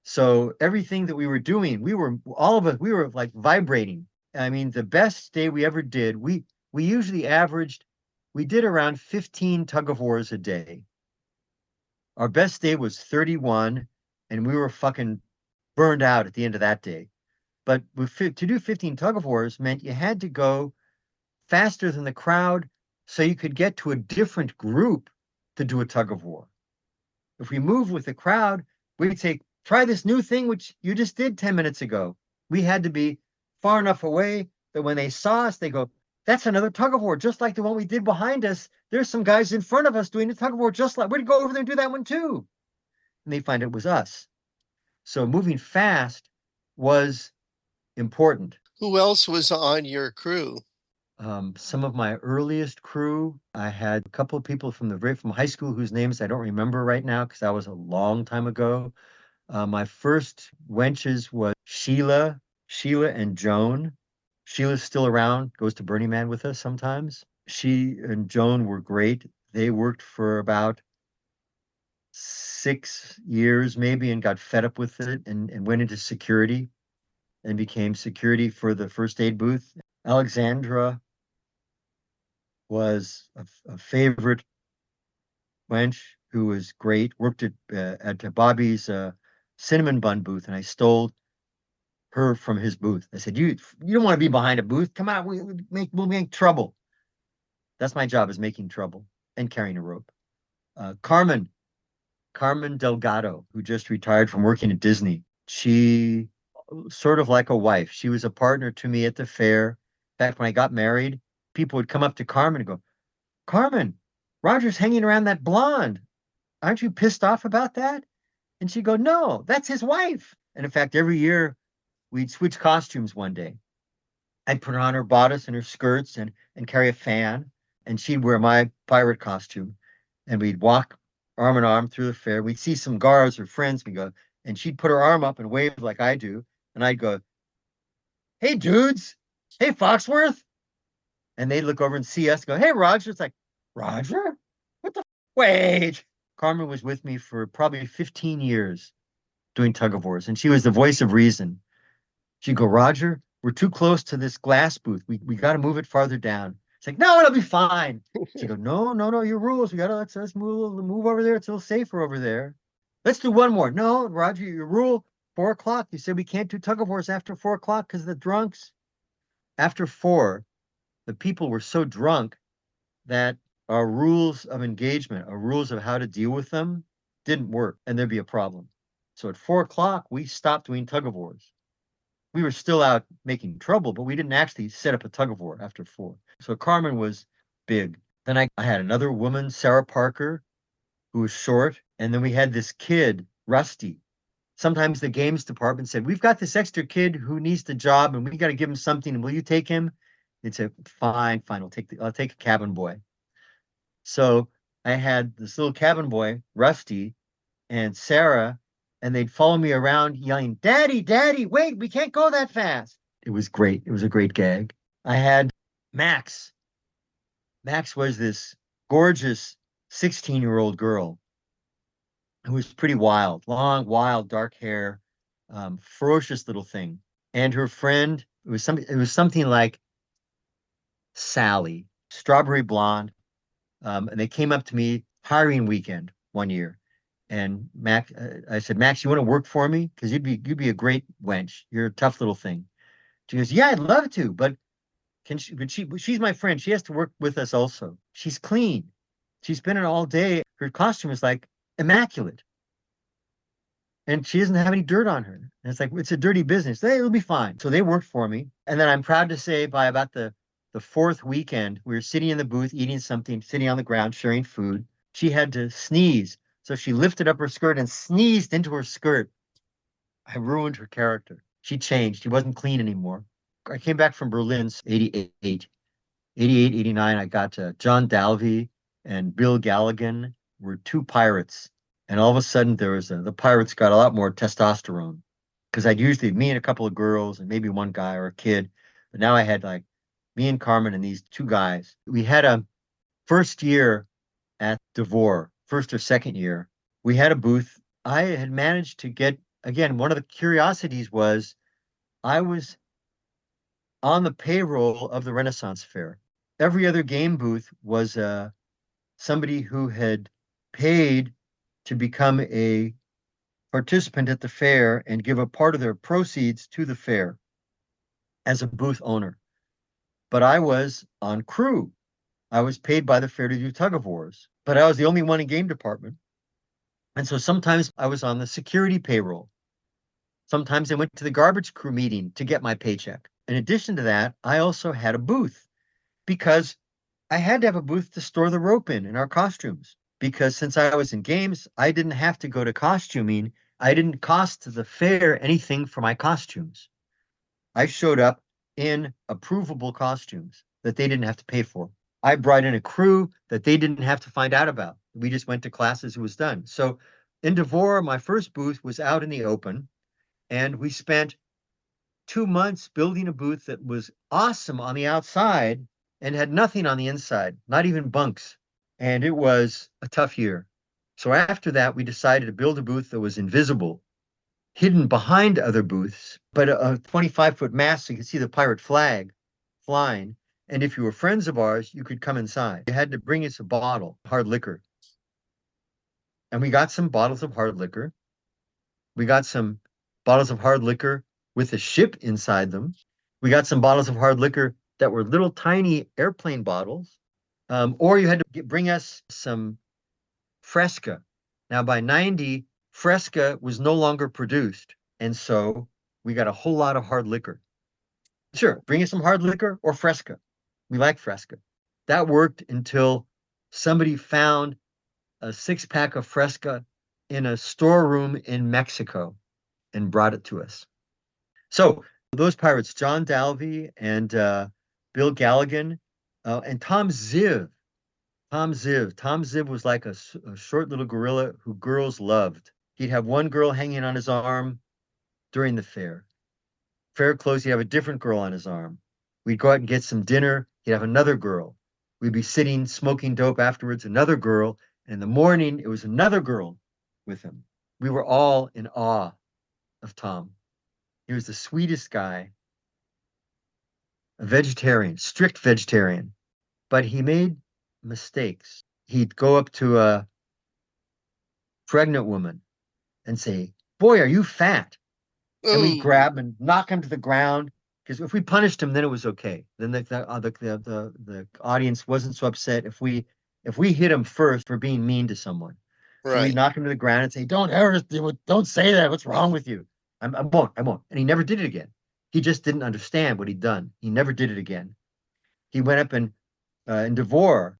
So everything that we were doing, all of us, we were like vibrating. I mean, the best day we ever did, we usually averaged, we did around 15 tug of wars a day. Our best day was 31, and we were fucking burned out at the end of that day. But to do 15 tug of wars meant you had to go faster than the crowd so you could get to a different group to do a tug of war. If we moved with the crowd, we'd say, try this new thing which you just did 10 minutes ago. We had to be far enough away that when they saw us, they go, that's another tug of war, just like the one we did behind us. There's some guys in front of us doing a tug of war, just like we'd go over there and do that one too. And they find it was us. So moving fast was important. Who else was on your crew? Some of my earliest crew, I had a couple of people from high school whose names I don't remember right now because that was a long time ago. My first wenches was Sheila and Joan. Sheila's still around, goes to Burning Man with us sometimes. She and Joan were great. They worked for about 6 years maybe and got fed up with it and went into security and became security for the first aid booth. Alexandra was a favorite wench who was great, worked at Bobby's cinnamon bun booth, and I stole her from his booth. I said, you don't want to be behind a booth. Come on, we'll make trouble. That's my job, is making trouble and carrying a rope. Carmen Delgado, who just retired from working at Disney. She sort of like a wife. She was a partner to me at the fair. Back when I got married, people would come up to Carmen and go, Carmen, Roger's hanging around that blonde. Aren't you pissed off about that? And she'd go, no, that's his wife. And in fact, every year we'd switch costumes one day. I'd put on her bodice and her skirts and carry a fan, and she'd wear my pirate costume. And we'd walk arm in arm through the fair. We'd see some guards or friends. We go, and she'd put her arm up and wave like I do. And I'd go, hey, dudes. Hey, Foxworth. And they'd look over and see us, go, hey, Roger. It's like, Roger? What the wait. Carmen was with me for probably 15 years doing tug of wars, and she was the voice of reason. She'd go, Roger, We're too close to this glass booth. We got to move it farther down. It's like, no, it'll be fine. She goes, no, no, no, your rules. We got to let's move over there. It's a little safer over there. Let's do one more. No, Roger, your rule, 4 o'clock. You said we can't do tug of wars after 4 o'clock because of the drunks. After four, the people were so drunk that our rules of engagement, our rules of how to deal with them didn't work and there'd be a problem. So at 4 o'clock, we stopped doing tug of wars. We were still out making trouble, but we didn't actually set up a tug of war after four. So Carmen was big. Then I had another woman, Sarah Parker, who was short. And then we had this kid, Rusty. Sometimes the games department said, we've got this extra kid who needs the job and we got to give him something. Will you take him? They'd say, fine, fine. I'll take a cabin boy. So I had this little cabin boy, Rusty, and Sarah, and they'd follow me around yelling, Daddy, Daddy, wait, we can't go that fast. It was great. It was a great gag. I had Max. Max was this gorgeous 16-year-old girl who was pretty wild, long, wild, dark hair, ferocious little thing. And her friend, it was something like Sally, strawberry blonde. And they came up to me hiring weekend one year. And Max, I said, Max, you want to work for me? Because you'd be a great wench. You're a tough little thing. She goes, yeah, I'd love to, but can she? But she's my friend. She has to work with us also. She's clean. She's been in all day. Her costume is like immaculate, and she doesn't have any dirt on her. And it's like it's a dirty business. It'll be fine. So they worked for me, and then I'm proud to say by about the fourth weekend, we were sitting in the booth eating something, sitting on the ground sharing food. She had to sneeze, so she lifted up her skirt and sneezed into her skirt. I ruined her character. She changed. She wasn't clean anymore. I came back from Berlin 88, 88, 89. I got John Dalvey and Bill Galligan were two pirates. And all of a sudden, the pirates got a lot more testosterone because I'd usually me and a couple of girls and maybe one guy or a kid. But now I had like me and Carmen and these two guys. We had a first year at Devore, first or second year. We had a booth. I had managed to get, again, one of the curiosities was I was on the payroll of the Renaissance Fair. Every other game booth was somebody who had paid to become a participant at the fair and give a part of their proceeds to the fair as a booth owner. But I was on crew. I was paid by the fair to do tug of wars, but I was the only one in game department. And so sometimes I was on the security payroll. Sometimes I went to the garbage crew meeting to get my paycheck. In addition to that, I also had a booth because I had to have a booth to store the rope in our costumes. Because since I was in games, I didn't have to go to costuming. I didn't cost the fair anything for my costumes. I showed up in approvable costumes that they didn't have to pay for. I brought in a crew that they didn't have to find out about. We just went to classes, it was done. So in Devore, my first booth was out in the open, and we spent 2 months building a booth that was awesome on the outside and had nothing on the inside, not even bunks. And it was a tough year. So after that, we decided to build a booth that was invisible, hidden behind other booths, but a 25-foot mast so you could see the pirate flag flying. And if you were friends of ours, you could come inside. You had to bring us a bottle, hard liquor. And we got some bottles of hard liquor. We got some bottles of hard liquor with a ship inside them. We got some bottles of hard liquor that were little tiny airplane bottles. Or you had to bring us some Fresca. Now, by 90, Fresca was no longer produced. And so we got a whole lot of hard liquor. Sure, bring us some hard liquor or Fresca. We like Fresca. That worked until somebody found a 6-pack of Fresca in a storeroom in Mexico and brought it to us. So those pirates, John Dalvey and Bill Galligan and Tom Ziv. Tom Ziv. Tom Ziv was like a short little gorilla who girls loved. He'd have one girl hanging on his arm during the fair. Fair close, he'd have a different girl on his arm. We'd go out and get some dinner. He'd have another girl. We'd be sitting smoking dope afterwards, another girl. And in the morning, it was another girl with him. We were all in awe of Tom. He was the sweetest guy. a vegetarian, strict vegetarian, but he made mistakes. He'd go up to a pregnant woman and say, "Boy, are you fat?" And we'd Ooh, grab him and knock him to the ground. Because if we punished him, then it was okay. Then the audience wasn't so upset if we hit him first for being mean to someone. So we right. knock him to the ground and say, don't say that. What's wrong with you? I won't. And he never did it again. He just didn't understand what he'd done. He never did it again. He went up in Devore,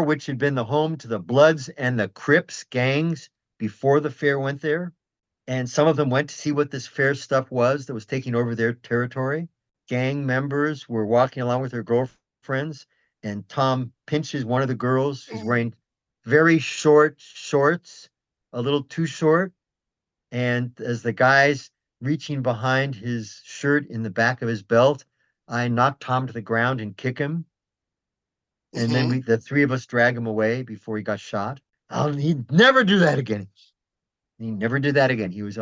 which had been the home to the Bloods and the Crips gangs before the fair went there. And some of them went to see what this fair stuff was that was taking over their territory. Gang members were walking along with their girlfriends, and Tom pinches one of the girls who's Ooh, wearing very short shorts, a little too short. And as the guy's reaching behind his shirt in the back of his belt, I knock Tom to the ground and kick him. And then mm-hmm. the three of us drag him away before he got shot. He'd never do that again. He never did that again. He was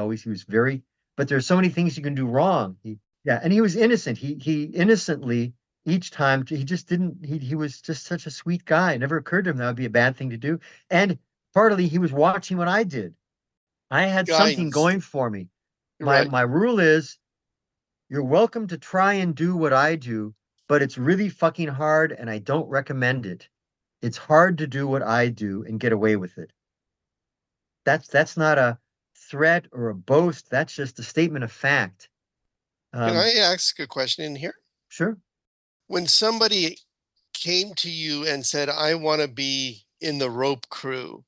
very, but there's so many things you can do wrong. Yeah, and he was innocent. He innocently each time he just didn't. He was just such a sweet guy. It never occurred to him that would be a bad thing to do. And partly he was watching what I did. I had something Guidance. going for me. Right. My rule is you're welcome to try and do what I do, but it's really fucking hard, and I don't recommend it. It's hard to do what I do and get away with it. That's not a threat or a boast. That's just a statement of fact. Can Um, I ask a question in here? sure. When somebody came to you and said, I want to be in the rope crew,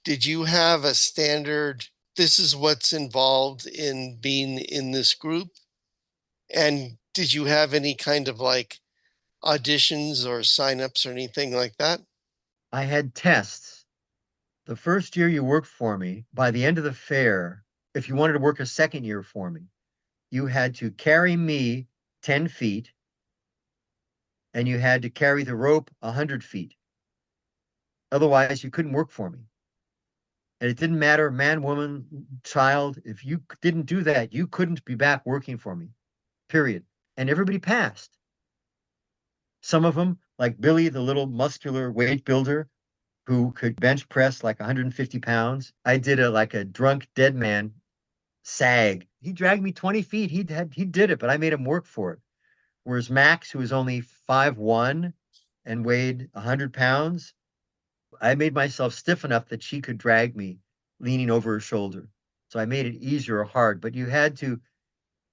did you have a standard? This is what's involved in being in this group? And did you have any kind of like auditions or signups or anything like that? I had tests. The first year you worked for me, by the end of the fair, if you wanted to work a second year for me, you had to carry me 10 feet and you had to carry the rope 100 feet. Otherwise, you couldn't work for me. And it didn't matter, man, woman, child. If you didn't do that, you couldn't be back working for me, period. And everybody passed. Some of them, like Billy, the little muscular weight builder who could bench press like 150 pounds. I did a like a drunk dead man sag. He dragged me 20 feet. He did it, but I made him work for it. Whereas Max, who was only 5'1" and weighed 100 pounds, I made myself stiff enough that she could drag me leaning over her shoulder. So I made it easier or hard. But you had to,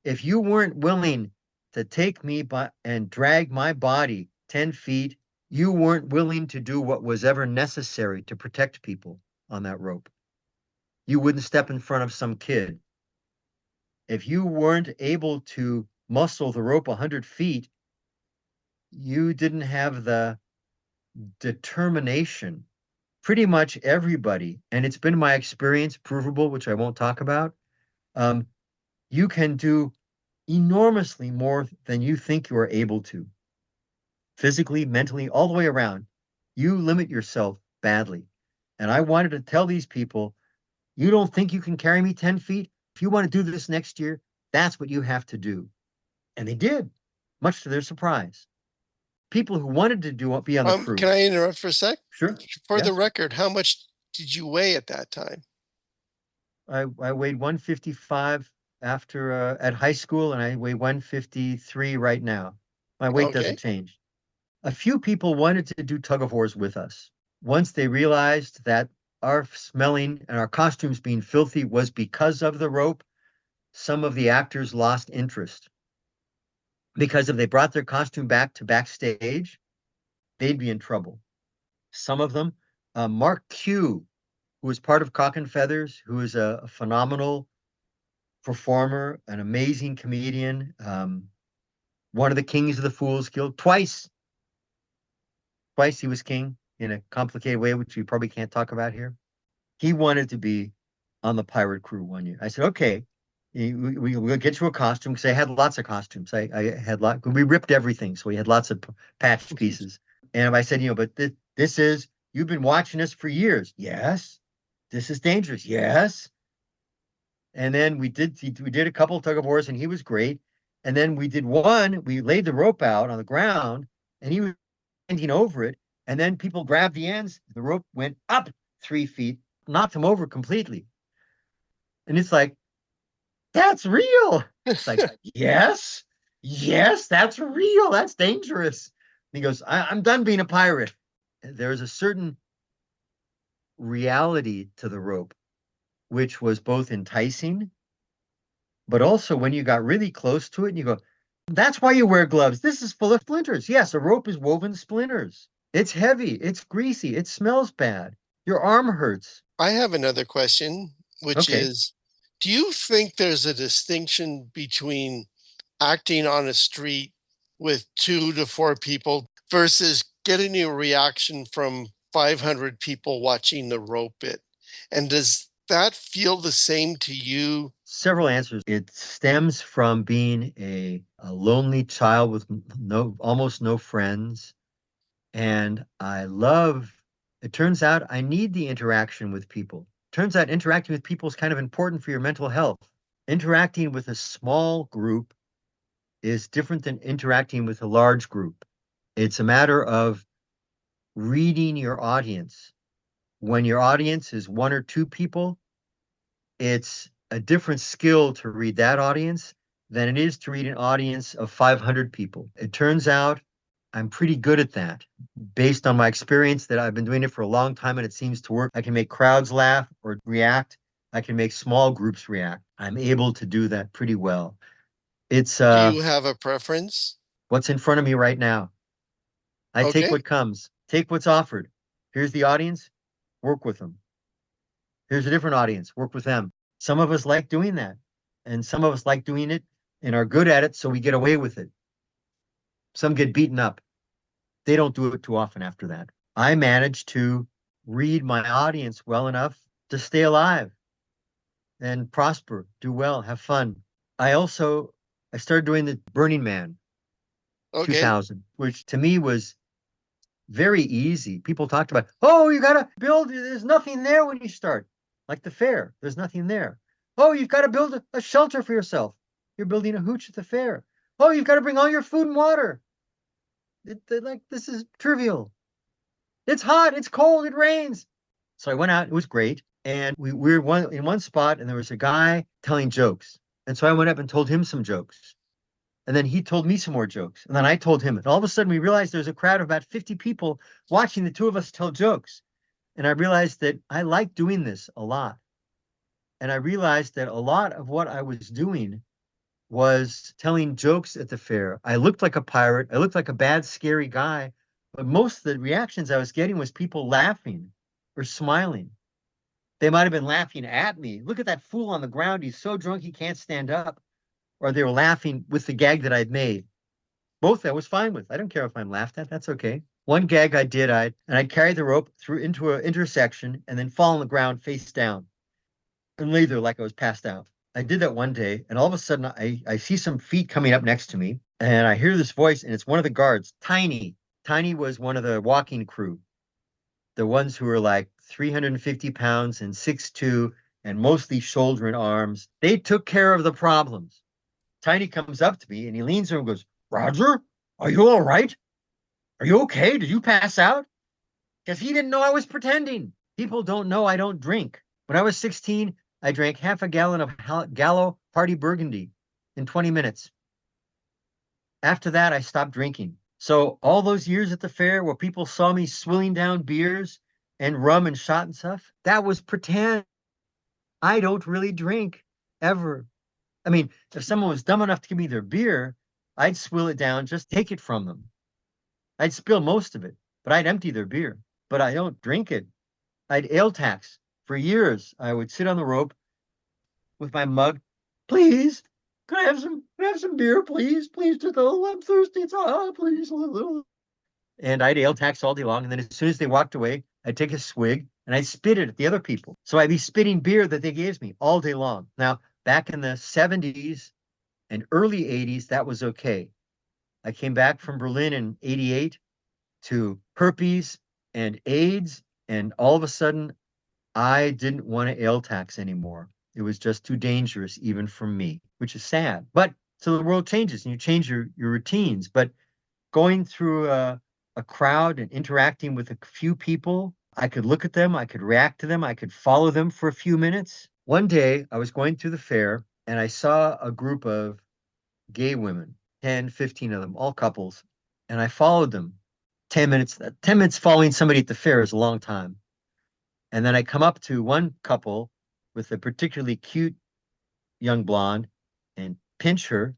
if you weren't willing to take me by and drag my body 10 feet, you weren't willing to do what was ever necessary to protect people on that rope. You wouldn't step in front of some kid. If you weren't able to muscle the rope 100 feet, you didn't have the determination. Pretty much everybody, and it's been my experience, provable, which I won't talk about, um, you can do enormously more than you think you are able to, physically, mentally, all the way around. You limit yourself badly. And I wanted to tell these people, you don't think you can carry me 10 feet? If you want to do this next year, that's what you have to do. And they did, much to their surprise. People who wanted to be on the Can crew. I interrupt for a sec? Sure. For the Yes. record, how much did you weigh at that time? I weighed 155 after at high school, and I weigh 153 right now. My weight doesn't Okay. change. A few people wanted to do tug of wars with us. Once they realized that our smelling and our costumes being filthy was because of the rope, some of the actors lost interest. Because if they brought their costume back to backstage, they'd be in trouble. Some of them, Mark Q, who was part of Cock and Feathers, who is a phenomenal performer, an amazing comedian, one of the kings of the Fools Guild. Twice he was king in a complicated way, which we probably can't talk about here. He wanted to be on the pirate crew one year. I said, okay, we'll get you a costume because I had lots of costumes. I had we ripped everything, so we had lots of patch pieces. And I said, but this is you've been watching us for years. Yes. This is dangerous. Yes. And then we did a couple of tug of wars, and he was great. And then we did one, we laid the rope out on the ground and he was bending over it. And then people grabbed the ends, the rope went up 3 feet, knocked him over completely. And it's like, that's real. It's like, yes, yes, that's real. That's dangerous. And he goes, I'm done being a pirate. There's a certain reality to the rope, which was both enticing, but also when you got really close to it and you go, that's why you wear gloves. This is full of splinters. Yes, a rope is woven splinters. It's heavy, it's greasy, it smells bad. Your arm hurts. I have another question, which Okay. is, do you think there's a distinction between acting on a street with 2 to 4 people versus getting a reaction from 500 people watching the rope bit? And does that feel the same to you? Several answers. It stems from being a lonely child with almost no friends. And it turns out I need the interaction with people. Turns out interacting with people is kind of important for your mental health. Interacting with a small group is different than interacting with a large group. It's a matter of reading your audience. When your audience is 1 or 2 people, it's a different skill to read that audience than it is to read an audience of 500 people. It turns out I'm pretty good at that based on my experience that I've been doing it for a long time and it seems to work. I can make crowds laugh or react. I can make small groups react. I'm able to do that pretty well. It's Do you have a preference? what's in front of me right now. I take Okay. what comes, take what's offered. Here's the audience, work with them. Here's a different audience, work with them. Some of us like doing that, and some of us like doing it and are good at it, so we get away with it. Some get beaten up. They don't do it too often after that. I managed to read my audience well enough to stay alive and prosper, do well, have fun. I started doing the Burning Man Okay. 2000, which to me was very easy. People talked about, oh, you got to build, there's nothing there when you start. Like the fair, there's nothing there. Oh, you've got to build a shelter for yourself. You're building a hooch at the fair. Oh, you've got to bring all your food and water. Like, this is trivial. It's hot, it's cold, it rains. So I went out, it was great. And we were in one spot, and there was a guy telling jokes. And so I went up and told him some jokes. And then he told me some more jokes. And then I told him. And all of a sudden, we realized there's a crowd of about 50 people watching the two of us tell jokes. And I realized that I like doing this a lot. And I realized that a lot of what I was doing was telling jokes at the fair. I looked like a pirate. I looked like a bad, scary guy. But most of the reactions I was getting was people laughing or smiling. They might have been laughing at me. Look at that fool on the ground. He's so drunk he can't stand up. Or they were laughing with the gag that I'd made. Both I was fine with. I don't care if I'm laughed at. That's okay. One gag I did, I'd carry the rope through into an intersection and then fall on the ground face down and lay there like I was passed out. I did that one day, and all of a sudden I see some feet coming up next to me, and I hear this voice, and it's one of the guards, Tiny. Tiny was one of the walking crew, the ones who were like 350 pounds and 6'2", and mostly shoulder and arms. They took care of the problems. Tiny comes up to me and he leans over and goes, Roger, are you all right? Are you okay? Did you pass out? Because he didn't know I was pretending. People don't know I don't drink. When I was 16, I drank half a gallon of Gallo Party Burgundy in 20 minutes. After that, I stopped drinking. So all those years at the fair where people saw me swilling down beers and rum and shot and stuff, that was pretend. I don't really drink ever. I mean, if someone was dumb enough to give me their beer, I'd swill it down, just take it from them. I'd spill most of it, but I'd empty their beer. But I don't drink it. I'd ale tax. For years, I would sit on the rope with my mug. Please, can I have some beer, please? Please, just I'm thirsty. It's hot, please. And I'd ale tax all day long. And then as soon as they walked away, I'd take a swig and I'd spit it at the other people. So I'd be spitting beer that they gave me all day long. Now, back in the 70s and early 80s, that was okay. I came back from Berlin in 88 to herpes and AIDS, and all of a sudden, I didn't want to ale tax anymore. It was just too dangerous, even for me, which is sad. But So the world changes and you change your routines. But going through a crowd and interacting with a few people, I could look at them, I could react to them, I could follow them for a few minutes. One day I was going through the fair and I saw a group of gay women, 10, 15 of them, all couples, and I followed them. 10 minutes, 10 minutes following somebody at the fair is a long time. And then I come up to one couple with a particularly cute young blonde and pinch her.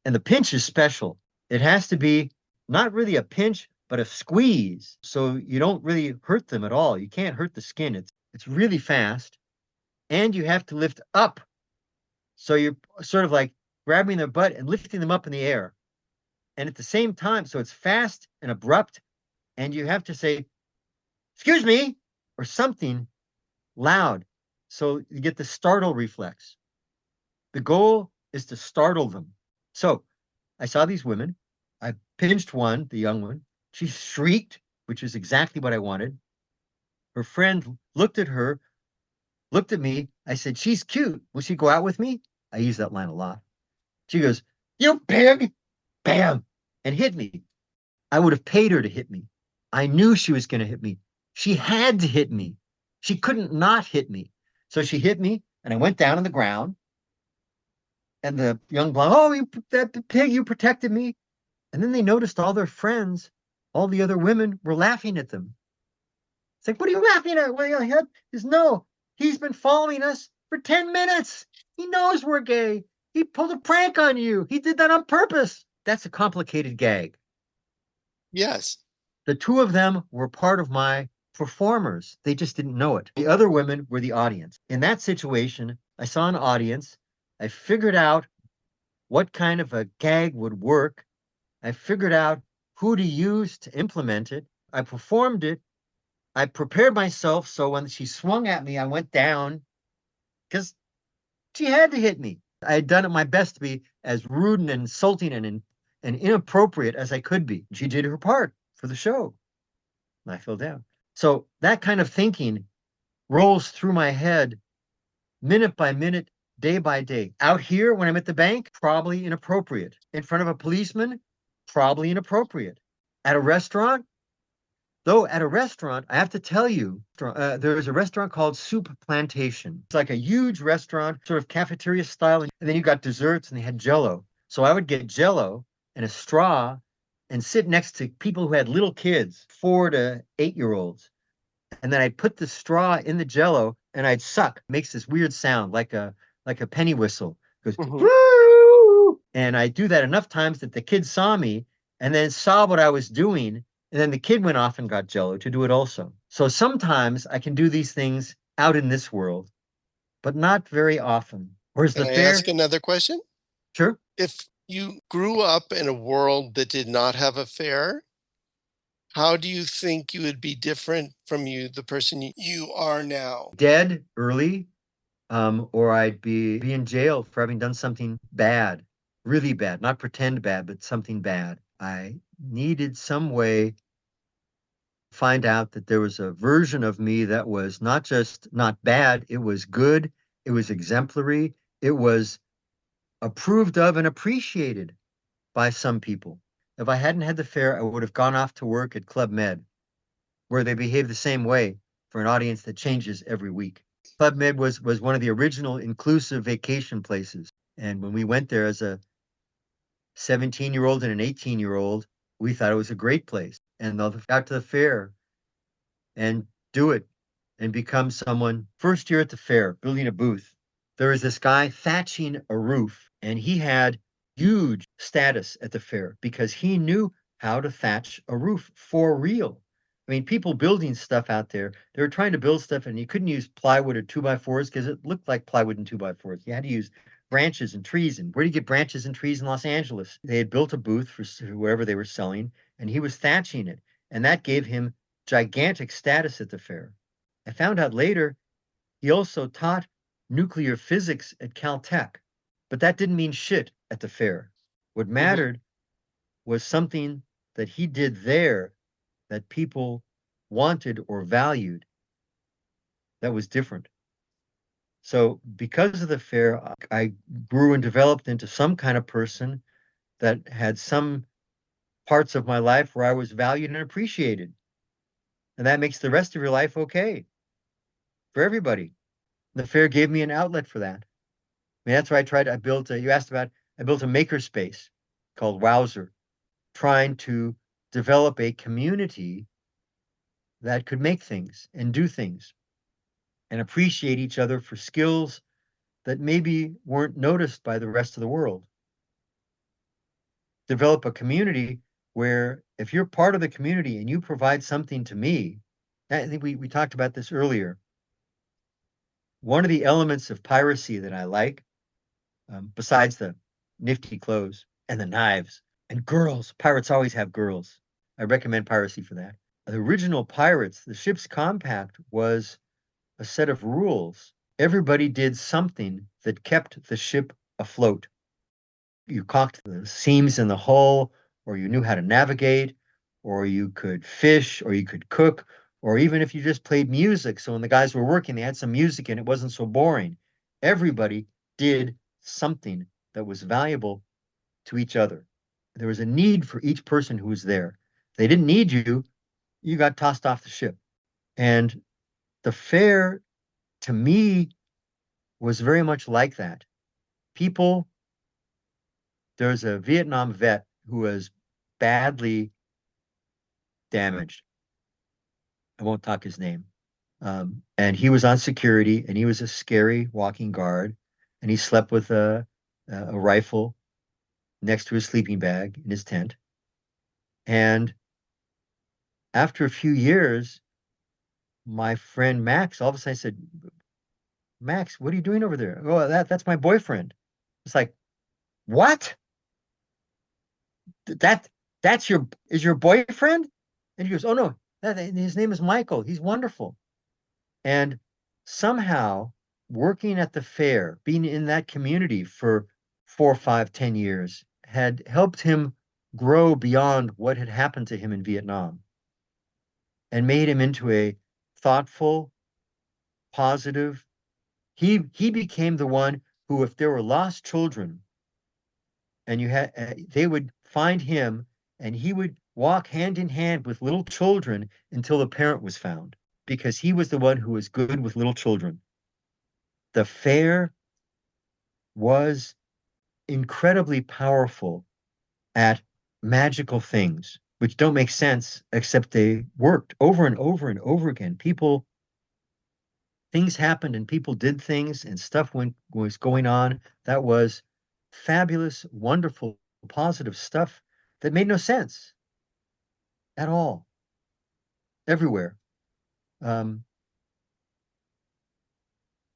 And the pinch is special. It has to be not really a pinch, but a squeeze. So you don't really hurt them at all. You can't hurt the skin. It's really fast. And you have to lift up. So you're sort of like grabbing their butt and lifting them up in the air. And at the same time, so it's fast and abrupt. And you have to say, excuse me, or something loud. So you get the startle reflex. The goal is to startle them. So I saw these women. I pinched one, the young one. She shrieked, which is exactly what I wanted. Her friend looked at her, looked at me. I said, she's cute. Will she go out with me? I use that line a lot. She goes, you pig! Bam! And hit me. I would have paid her to hit me. I knew she was going to hit me. She had to hit me. She couldn't not hit me. So she hit me, and I went down on the ground. And the young blonde, oh, that pig, you protected me. And then they noticed all their friends, all the other women were laughing at them. It's like, what are you laughing at? Well, he says, no, he's been following us for 10 minutes. He knows we're gay. He pulled a prank on you. He did that on purpose. That's a complicated gag. Yes. The two of them were part of my performers. They just didn't know it. The other women were the audience. In that situation, I saw an audience. I figured out what kind of a gag would work. I figured out who to use to implement it. I performed it. I prepared myself so when she swung at me, I went down because she had to hit me. I had done it my best to be as rude and insulting and inappropriate as I could be. She did her part for the show. And I fell down. So that kind of thinking rolls through my head minute by minute, day by day. Out here, when I'm at the bank, probably inappropriate. In front of a policeman, probably inappropriate. At a restaurant, though, at a restaurant, I have to tell you, there is a restaurant called Soup Plantation. It's like a huge restaurant, sort of cafeteria style, and then you got desserts and they had Jello. So I would get Jello and a straw and sit next to people who had little kids, 4 to 8 year olds. And then I'd put the straw in the Jello and I'd suck. It makes this weird sound like a penny whistle. It goes, Mhm. woo! And I do that enough times that the kids saw me and then saw what I was doing. And then the kid went off and got Jello to do it also. So sometimes I can do these things out in this world, but not very often. Whereas Can the I fair, ask another question? sure. If you grew up in a world that did not have a fair, how do you think you would be different from the person you are now? Dead early, or I'd be in jail for having done something bad, really bad, not pretend bad, but something bad. I needed some way to find out that there was a version of me that was not just not bad, it was good, it was exemplary, it was approved of and appreciated by some people. If I hadn't had the fair, I would have gone off to work at Club Med, where they behave the same way for an audience that changes every week. Club Med was one of the original inclusive vacation places. And when we went there as a 17-year-old and an 18-year-old, we thought it was a great place. And they'll out to the fair and do it and become someone. First year at the fair, building a booth, there was this guy thatching a roof, and he had huge status at the fair because he knew how to thatch a roof for real. I mean, people building stuff out there, they were trying to build stuff and you couldn't use plywood or 2x4s because it looked like plywood and 2x4s. You had to use branches and trees. And where do you get branches and trees in Los Angeles? They had built a booth for whoever they were selling, and he was thatching it. And that gave him gigantic status at the fair. I found out later he also taught nuclear physics at Caltech, but that didn't mean shit at the fair. What Mhm. mattered was something that he did there that people wanted or valued that was different. So because of the fair, I grew and developed into some kind of person that had some parts of my life where I was valued and appreciated. And that makes the rest of your life okay for everybody. The fair gave me an outlet for that. I mean, that's why you asked about, I built a maker space called Wowzer, trying to develop a community that could make things and do things and appreciate each other for skills that maybe weren't noticed by the rest of the world. Develop a community where if you're part of the community and you provide something to me, I think we talked about this earlier. One of the elements of piracy that I like, besides the nifty clothes and the knives and girls, pirates always have girls. I recommend piracy for that. The original pirates, the ship's compact was a set of rules. Everybody did something that kept the ship afloat. You caulked the seams in the hull, or you knew how to navigate, or you could fish, or you could cook, or even if you just played music. So when the guys were working, they had some music and it wasn't so boring. Everybody did something that was valuable to each other. There was a need for each person who was there. If they didn't need you, you got tossed off the ship. And the fair, to me, was very much like that. People, there's a Vietnam vet who was badly damaged. I won't talk his name. And he was on security and he was a scary walking guard. And he slept with a rifle next to his sleeping bag in his tent. And after a few years, my friend Max, all of a sudden I said, Max, what are you doing over there? Oh, that's my boyfriend. It's like, what? That that's your is your boyfriend? And he goes, oh no, his name is Michael. He's wonderful. And somehow working at the fair, being in that community for 4, 5, 10 years had helped him grow beyond what had happened to him in Vietnam and made him into a thoughtful, positive. He became the one who, if there were lost children, and they would find him, and he would walk hand in hand with little children until the parent was found, because he was the one who was good with little children. The fair was incredibly powerful at magical things, which don't make sense, except they worked over and over and over again. Things happened and people did things and was going on that was fabulous, wonderful, positive stuff that made no sense at all, everywhere. Um,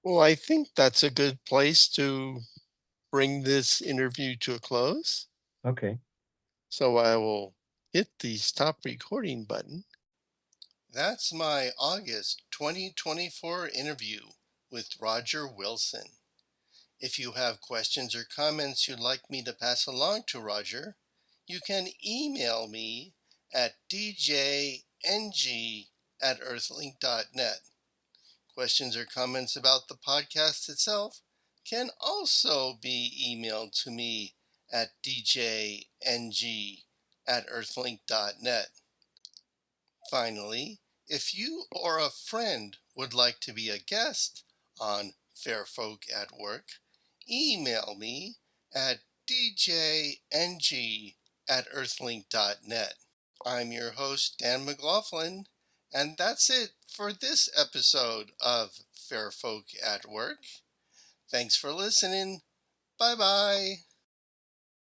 Well, I think that's a good place to bring this interview to a close. okay. So I will hit the stop recording button. That's my August 2024 interview with Roger Wilson. If you have questions or comments you'd like me to pass along to Roger, you can email me at djng@earthlink.net. Questions or comments about the podcast itself can also be emailed to me at djng@earthlink.net. Finally, if you or a friend would like to be a guest on Fair Folk at Work, email me at djng@earthlink.net. I'm your host, Dan McLaughlin, and that's it for this episode of Fair Folk at Work. Thanks for listening. Bye bye.